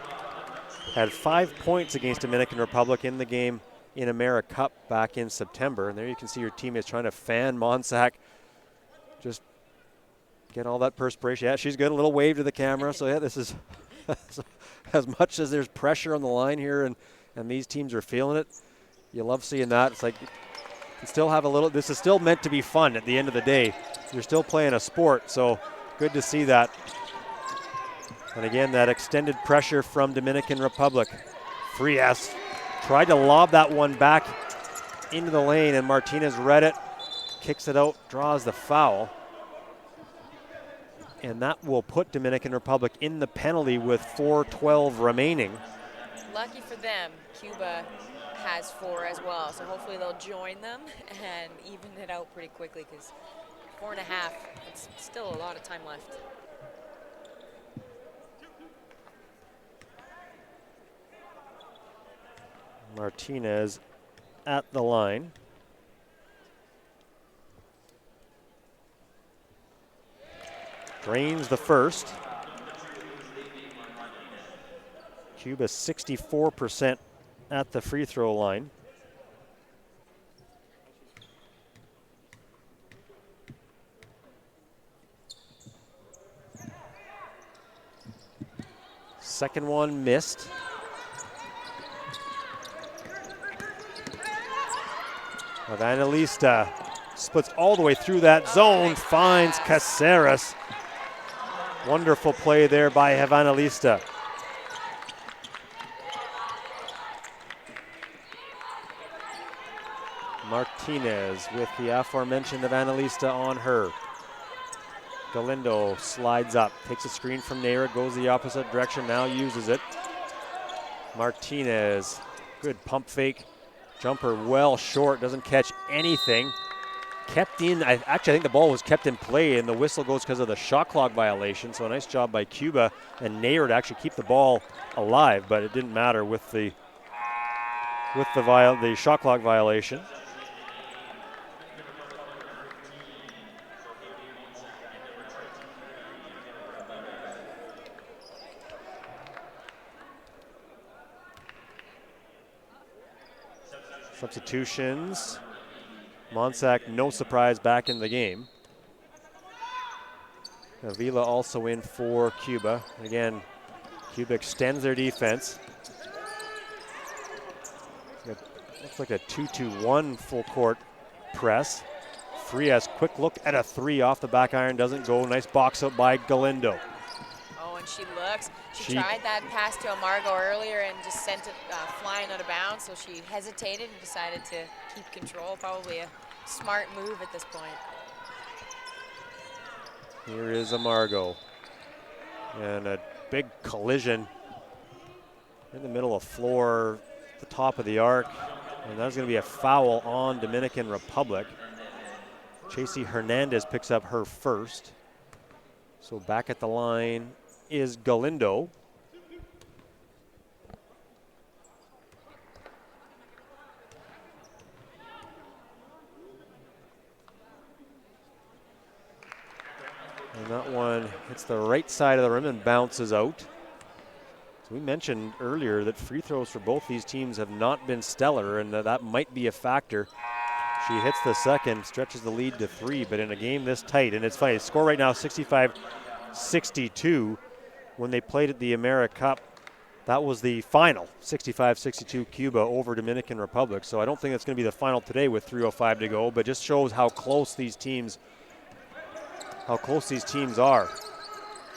had 5 points against Dominican Republic in the game in AmeriCup back in September. And there you can see your teammates trying to fan Monsac. Just get all that perspiration. Yeah, she's good. A little wave to the camera. So yeah, this is as much as there's pressure on the line here, and these teams are feeling it. You love seeing that. It's like you still have a little. This is still meant to be fun at the end of the day. You're still playing a sport, so good to see that. And again, that extended pressure from Dominican Republic. Frias tried to lob that one back into the lane, and Martinez read it, kicks it out, draws the foul. And that will put Dominican Republic in the penalty with 4:12 remaining. Lucky for them, Cuba has 4 as well. So hopefully they'll join them and even it out pretty quickly, because 4.5, it's still a lot of time left. Martinez at the line. Drains the first. Cuba 64% at the free throw line. Second one missed. Evangelista splits all the way through that zone, finds Caceres. Wonderful play there by Evangelista. Martinez with the aforementioned Evangelista on her. Galindo slides up, takes a screen from Naira, goes the opposite direction, now uses it. Martinez, good pump fake. Jumper well short, doesn't catch anything. kept in. Actually, I think the ball was kept in play, and the whistle goes because of the shot clock violation. So a nice job by Cuba and Nair to actually keep the ball alive, but it didn't matter with the shot clock violation. Substitutions. Monsac, no surprise, back in the game. Avila also in for Cuba. Again, Cuba extends their defense. It looks like a 2-2-1 full court press. Frias, quick look at a three off the back iron, doesn't go. Nice box up by Galindo. Oh, and she looks. She tried that pass to Amargo earlier and just sent it flying out of bounds, so she hesitated and decided to keep control. Probably a smart move at this point. Here is Amargo. And a big collision in the middle of floor, the top of the arc. And that's going to be a foul on Dominican Republic. Chasey Hernandez picks up her first. So back at the line is Galindo. And that one hits the right side of the rim and bounces out. So we mentioned earlier that free throws for both these teams have not been stellar, and that might be a factor. She hits the second, stretches the lead to 3, but in a game this tight, and it's funny, score right now 65-62. When they played at the America Cup, that was the final, 65-62 Cuba over Dominican Republic. So I don't think that's going to be the final today with 3:05 to go, but just shows how close these teams are.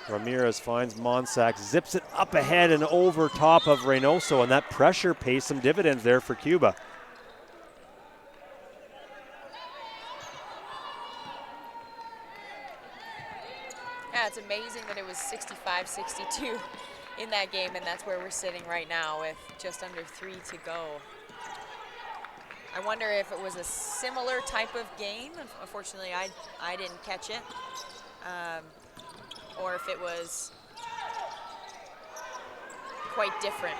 Ramirez finds Monsac, zips it up ahead and over top of Reynoso, and that pressure pays some dividends there for Cuba. Yeah, it's amazing that it was 65-62 in that game, and that's where we're sitting right now with just under 3 to go. I wonder if it was a similar type of game. Unfortunately, I didn't catch it. Or if it was quite different.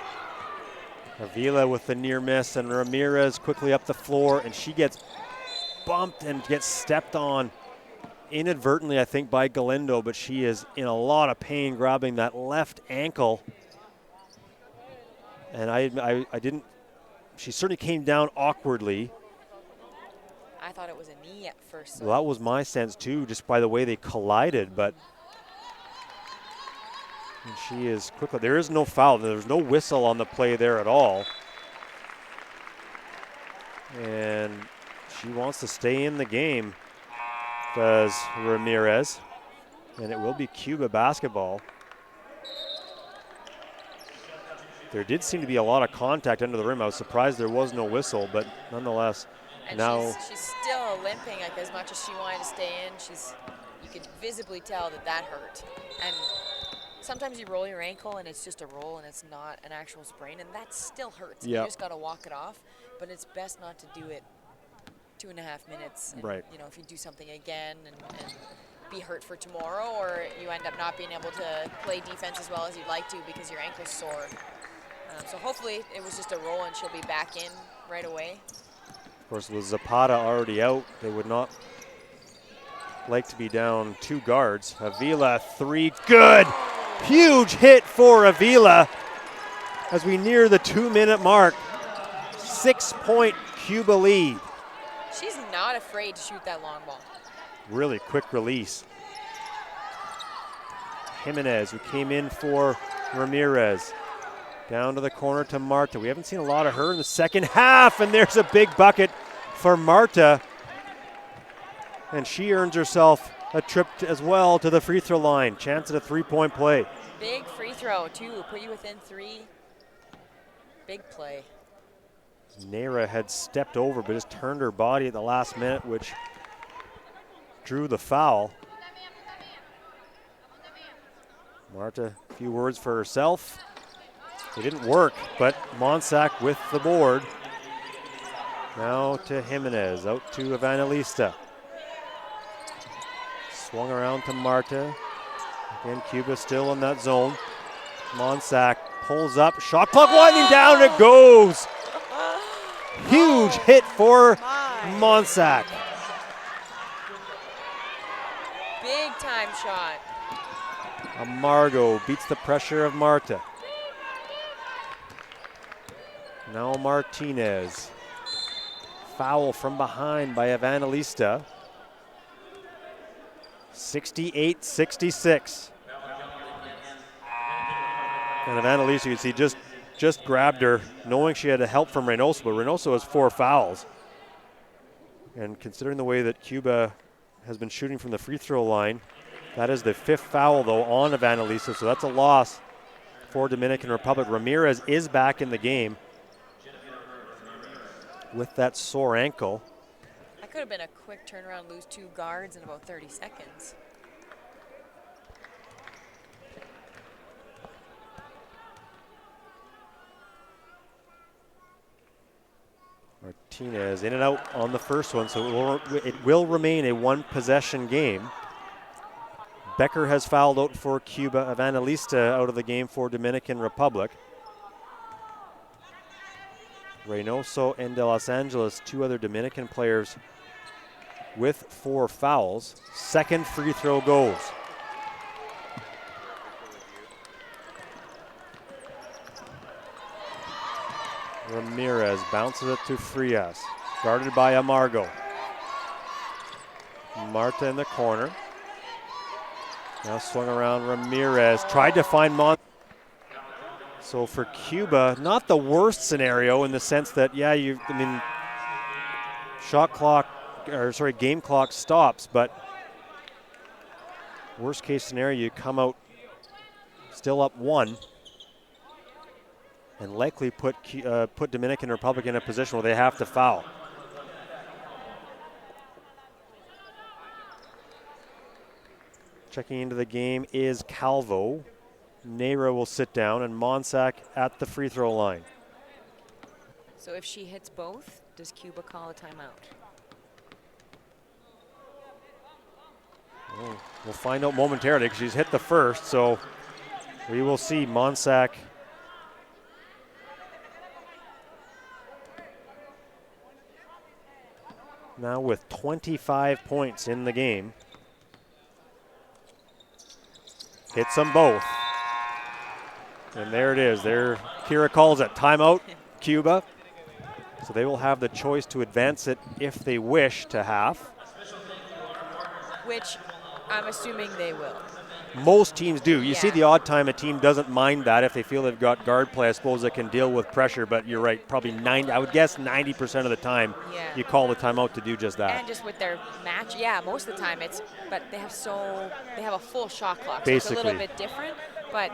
Avila with the near miss, and Ramirez quickly up the floor, and she gets bumped and gets stepped on inadvertently, I think, by Galindo, but she is in a lot of pain grabbing that left ankle. And I didn't, she certainly came down awkwardly. I thought it was a knee at first. Well, that was my sense too, just by the way they collided, but and she is quickly, there is no foul, there's no whistle on the play there at all. And she wants to stay in the game, does Ramirez, and it will be Cuba basketball. There did seem to be a lot of contact under the rim. I was surprised there was no whistle, but nonetheless, and now she's still limping, like, as much as she wanted to stay in. You could visibly tell that hurt. And sometimes you roll your ankle and it's just a roll and it's not an actual sprain, and that still hurts. Yep. You just got to walk it off, but it's best not to do it 2.5 minutes. And, right. You know, if you do something again and be hurt for tomorrow, or you end up not being able to play defense as well as you'd like to because your ankle's sore. So hopefully it was just a roll and she'll be back in right away. Of course, with Zapata already out, they would not like to be down 2 guards. Avila, 3, good! Huge hit for Avila as we near the 2-minute mark. 6-point Cuba lead. She's not afraid to shoot that long ball. Really quick release. Jimenez, who came in for Ramirez. Down to the corner to Marta. We haven't seen a lot of her in the second half, and there's a big bucket for Marta. And she earns herself a trip as well to the free throw line. Chance at a 3-point play. Big free throw, too. Put you within 3. Big play. Naira had stepped over, but just turned her body at the last minute, which drew the foul. Marta, a few words for herself. It didn't work, but Monsac with the board. Now to Jimenez, out to Evangelista. Swung around to Marta. Again, Cuba still in that zone. Monsac pulls up. Shot clock winding down. It goes. Huge hit for Monsac. Big time shot. Amargo beats the pressure of Marta. Now Martinez. Foul from behind by Evangelista. 68-66. And Evangelista, you can see, just grabbed her, knowing she had help from Reynoso, but Reynoso has 4 fouls. And considering the way that Cuba has been shooting from the free throw line, that is the 5th foul, though, on Evangelista, so that's a loss for Dominican Republic. Ramirez is back in the game with that sore ankle. That could have been a quick turnaround, lose 2 guards in about 30 seconds. Martinez in and out on the first one, so it will remain a 1-possession game. Becker has fouled out for Cuba. Evangelista out of the game for Dominican Republic. Reynoso and De Los Angeles, 2 other Dominican players with 4 fouls. Second free throw goes. Ramirez bounces it to Frias, guarded by Amargo. Marta in the corner. Now swung around Ramirez, tried to find So for Cuba, not the worst scenario in the sense that, game clock stops, but worst case scenario, you come out still up 1 and likely put Dominican Republic in a position where they have to foul. Checking into the game is Calvo. Neyra will sit down, and Monsac at the free throw line. So if she hits both, does Cuba call a timeout? We'll find out momentarily because she's hit the first, so we will see. Monsac now with 25 points in the game. Hits them both. And there it is. There, Kira calls it timeout, Cuba. So they will have the choice to advance it if they wish to half. Which I'm assuming they will. Most teams do. You see the odd time a team doesn't mind that if they feel they've got guard play, I suppose, that can deal with pressure, but you're right, probably 90% of the time you call the timeout to do just that. And just with their match, most of the time but they have a full shot clock, Basically. So it's a little bit different, but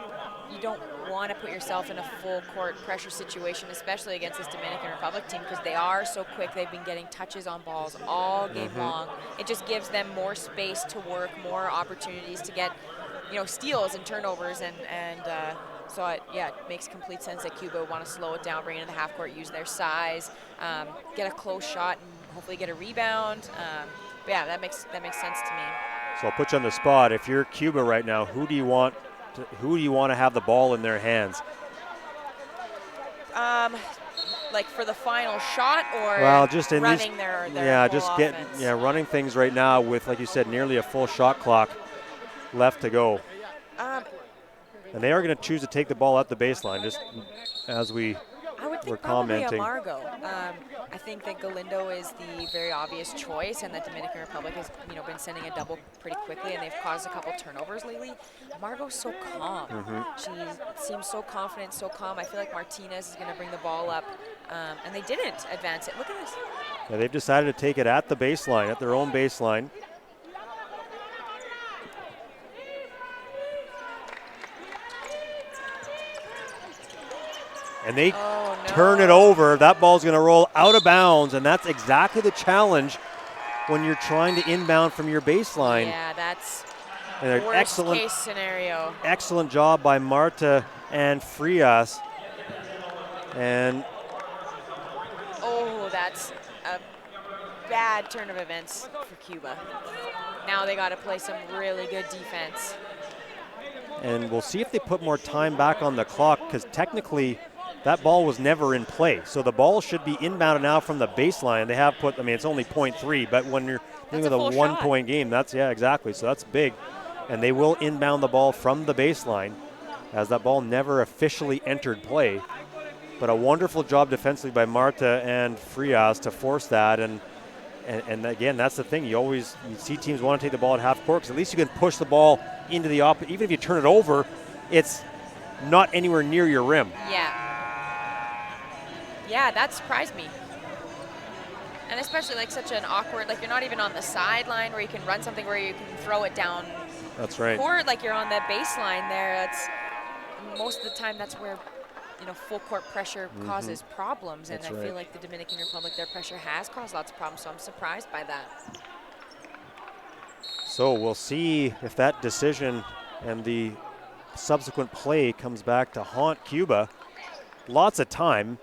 you don't want to put yourself in a full court pressure situation, especially against this Dominican Republic team, because they are so quick. They've been getting touches on balls all game long. It just gives them more space to work, more opportunities to get steals and turnovers, and so it makes complete sense that Cuba would want to slow it down, bring it into the half court, use their size, get a close shot, and hopefully get a rebound. That makes sense to me. So I'll put you on the spot. If you're Cuba right now, who do you want to have the ball in their hands? Like for the final shot, or just in running their running things right now with, like you said, nearly a full shot clock left to go. And they are going to choose to take the ball at the baseline, just as we were commenting. Amargo. I think that Galindo is the very obvious choice, and that Dominican Republic has been sending a double pretty quickly, and they've caused a couple turnovers lately. Amargo's so calm. She seems so confident, so calm. I feel like Martinez is going to bring the ball up, and they didn't advance it. Look at this. Yeah, they've decided to take it at the baseline, at their own baseline. And they turn it over. That ball's going to roll out of bounds, and that's exactly the challenge when you're trying to inbound from your baseline. Yeah, that's an worst case scenario. Excellent job by Marta and Frias. And bad turn of events for Cuba. Now they got to play some really good defense. And we'll see if they put more time back on the clock, because technically that ball was never in play. So the ball should be inbounded now from the baseline. They have put, I mean, it's only 0.3, but when you're dealing with a 1 point game, that's, yeah, exactly. So that's big. And they will inbound the ball from the baseline, as that ball never officially entered play. But a wonderful job defensively by Marta and Frias to force that. And again, that's the thing. You see teams want to take the ball at half court, because at least you can push the ball into the opposite. Even if you turn it over, it's not anywhere near your rim. Yeah, that surprised me. And especially like such an awkward, like you're not even on the sideline where you can run something where you can throw it down. That's right. Court, like you're on the baseline there. That's most of the time that's where, you know, full court pressure causes problems. And That's I feel like the Dominican Republic, their pressure has caused lots of problems. So I'm surprised by that. So we'll see if that decision and the subsequent play comes back to haunt Cuba. Lots of time.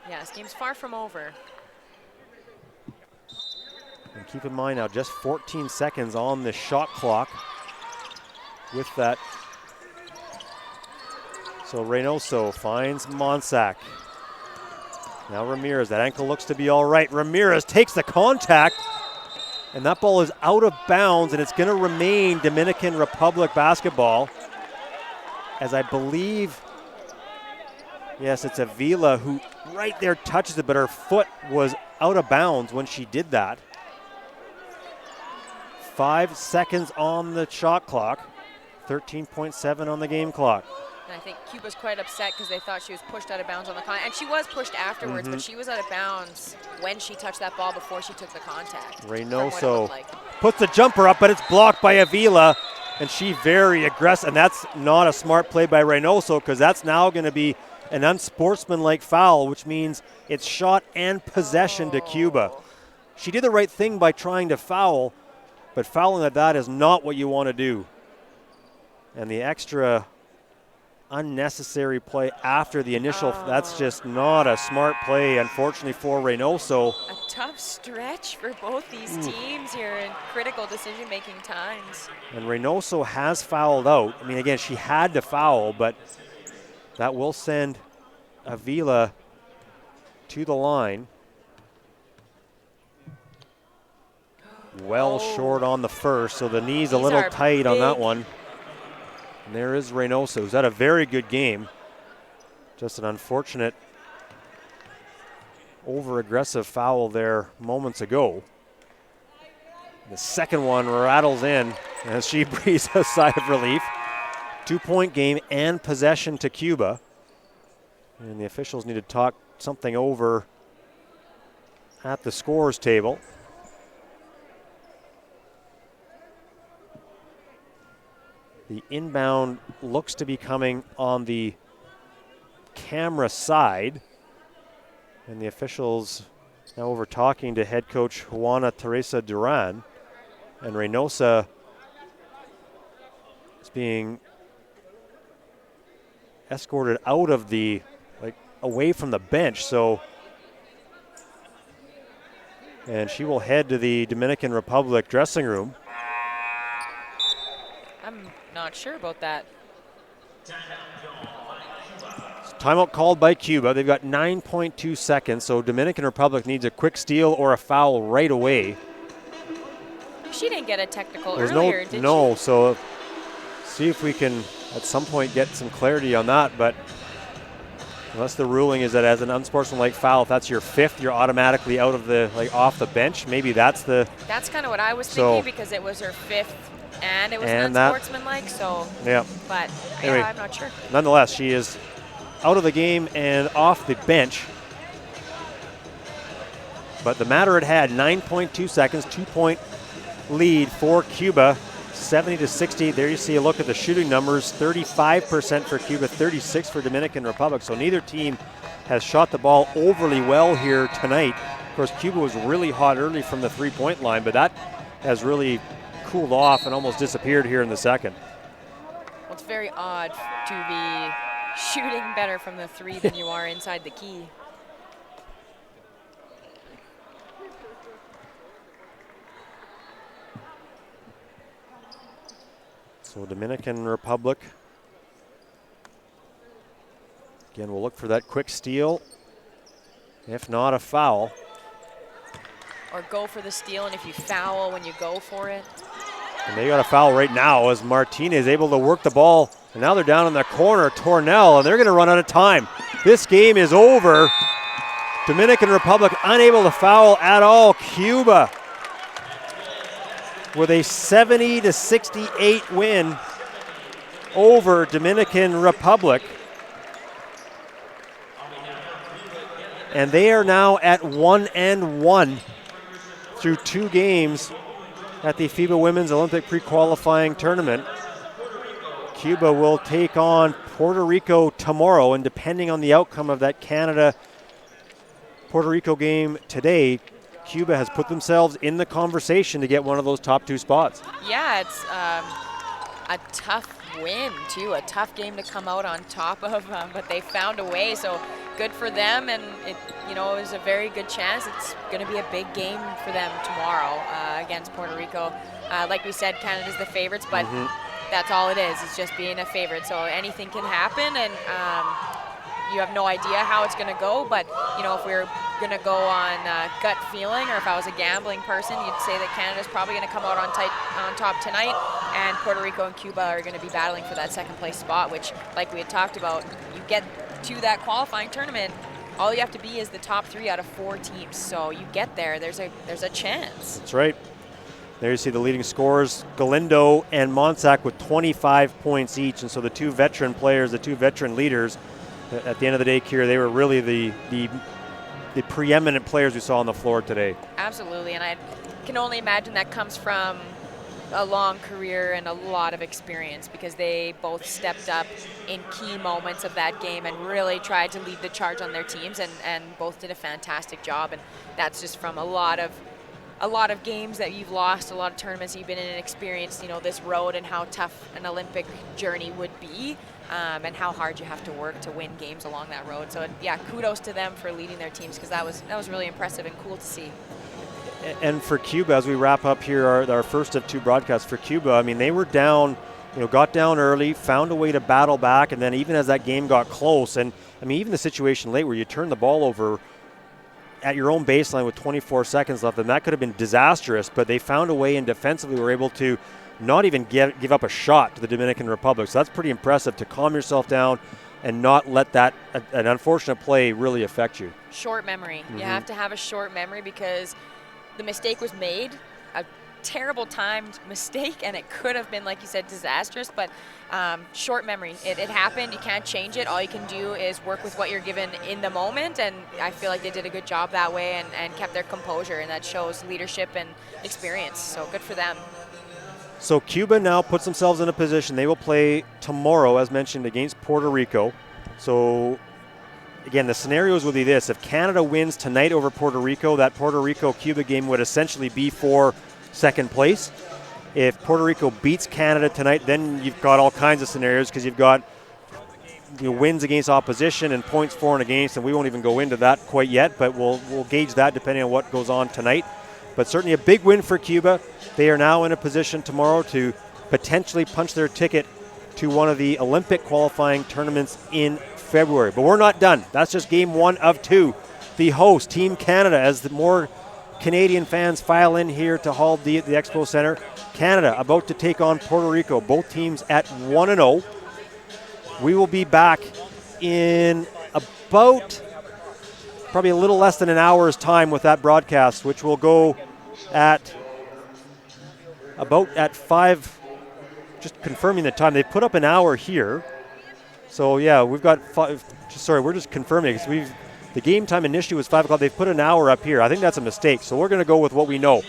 Yeah, this game's far from over. And keep in mind now, just 14 seconds on the shot clock with that. So Reynoso finds Monsac. Now Ramirez, that ankle looks to be all right. Ramirez takes the contact, and that ball is out of bounds, and it's going to remain Dominican Republic basketball, as I believe, yes, it's Avila who right there touches it, but her foot was out of bounds when she did that. 5 seconds on the shot clock, 13.7 on the game clock. And I think Cuba's quite upset because they thought she was pushed out of bounds on the contact. And she was pushed afterwards, but she was out of bounds when she touched that ball before she took the contact. Reynoso puts the jumper up, but it's blocked by Avila, and she very aggressive. And that's not a smart play by Reynoso, because that's now going to be an unsportsmanlike foul, which means it's shot and possession to Cuba. She did the right thing by trying to foul, but fouling at that is not what you want to do. And the extra unnecessary play after the initial, that's just not a smart play, unfortunately, for Reynoso. A tough stretch for both these teams here in critical decision-making times. And Reynoso has fouled out. I mean, again, she had to foul, but that will send Avila to the line. Well short on the first, so the knee's a little tight on that one. And there is Reynoso, who's had a very good game. Just an unfortunate over-aggressive foul there moments ago. The second one rattles in as she breathes a sigh of relief. 2-point game and possession to Cuba. And the officials need to talk something over at the scores table. The inbound looks to be coming on the camera side. And the officials now over talking to head coach Juana Teresa Duran. And Reynosa is being escorted out of the, away from the bench. So, and she will head to the Dominican Republic dressing room. I'm not sure about that. Timeout called by Cuba. They've got 9.2 seconds, so Dominican Republic needs a quick steal or a foul right away. She didn't get a technical earlier, did no, she? so see if we can at some point get some clarity on that, but unless the ruling is that as an unsportsmanlike foul, if that's your fifth, you're automatically out of the, off the bench. Maybe that's the... That's kind of what I was thinking, because it was her fifth and it was unsportsmanlike, so... Yeah. But, anyway, yeah, I'm not sure. Nonetheless, she is out of the game and off the bench. But the matter it had, 9.2 seconds, 2-point lead for Cuba, 70-60. There you see a look at the shooting numbers, 35% for Cuba, 36% for Dominican Republic. So neither team has shot the ball overly well here tonight. Of course, Cuba was really hot early from the three-point line, but that has really cooled off and almost disappeared here in the second. Well, it's very odd to be shooting better from the 3 than you are inside the key. So Dominican Republic. Again, we'll look for that quick steal. If not, a foul. Or go for the steal, and if you foul when you go for it. And they got a foul right now as Martinez able to work the ball. And now they're down in the corner, Tornell, and they're going to run out of time. This game is over. Dominican Republic unable to foul at all. Cuba with a 70-68 win over Dominican Republic. And they are now at 1-1 through 2 games at the FIBA Women's Olympic pre-qualifying tournament. Cuba will take on Puerto Rico tomorrow, and depending on the outcome of that Canada-Puerto Rico game today, Cuba has put themselves in the conversation to get one of those top 2 spots. Yeah, it's a tough win, too. A tough game to come out on top of, but they found a way, so good for them, and it was a very good chance. It's going to be a big game for them tomorrow against Puerto Rico. Like we said, Canada's the favorites, but that's all it is. It's just being a favorite, so anything can happen, and you have no idea how it's going to go, but if we're going to go on gut feeling, or if I was a gambling person, you'd say that Canada's probably going to come out on top tonight, and Puerto Rico and Cuba are going to be battling for that second place spot, which, like we had talked about, you get to that qualifying tournament, all you have to be is the top 3 out of 4 teams. So you get there, there's a chance. That's right. There you see the leading scorers, Galindo and Monsac with 25 points each. And so the 2 veteran players, the 2 veteran leaders, at the end of the day, Kira, they were really the preeminent players we saw on the floor today. Absolutely, and I can only imagine that comes from a long career and a lot of experience, because they both stepped up in key moments of that game and really tried to lead the charge on their teams, and both did a fantastic job. And that's just from a lot of games that you've lost, a lot of tournaments you've been in and experienced, this road and how tough an Olympic journey would be, and how hard you have to work to win games along that road. So yeah, kudos to them for leading their teams, because that was really impressive and cool to see. And for Cuba, as we wrap up here, our first of 2 broadcasts for Cuba, I mean, they were down, got down early, found a way to battle back, and then even as that game got close, and I mean, even the situation late where you turn the ball over at your own baseline with 24 seconds left, and that could have been disastrous, but they found a way, and defensively were able to not even give up a shot to the Dominican Republic. So that's pretty impressive, to calm yourself down and not let that, an unfortunate play, really affect you. Short memory. You have to have a short memory, because the mistake was made, a terrible timed mistake, and it could have been, like you said, disastrous, but short memory. It happened. You can't change it. All you can do is work with what you're given in the moment, and I feel like they did a good job that way and kept their composure, and that shows leadership and experience, so good for them. So Cuba now puts themselves in a position. They will play tomorrow, as mentioned, against Puerto Rico. So again, the scenarios will be this. If Canada wins tonight over Puerto Rico, that Puerto Rico-Cuba game would essentially be for second place. If Puerto Rico beats Canada tonight, then you've got all kinds of scenarios, because you've got wins against opposition and points for and against, and we won't even go into that quite yet, but we'll gauge that depending on what goes on tonight. But certainly a big win for Cuba. They are now in a position tomorrow to potentially punch their ticket to one of the Olympic qualifying tournaments in February. But we're not done. That's just game 1 of 2. The host, Team Canada, as the more Canadian fans file in here to Hall D at the Expo Center. Canada about to take on Puerto Rico, both teams at 1-0. We will be back in about probably a little less than an hour's time with that broadcast, which will go at about at 5, just confirming the time. They put up an hour here. So yeah, we've got 5, sorry, we're just confirming, because the game time initially was 5 o'clock. They've put an hour up here. I think that's a mistake. So we're going to go with what we know.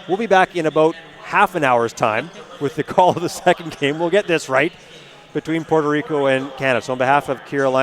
We'll be back in about half an hour's time with the call of the second game. We'll get this right between Puerto Rico and Canada. So on behalf of Kira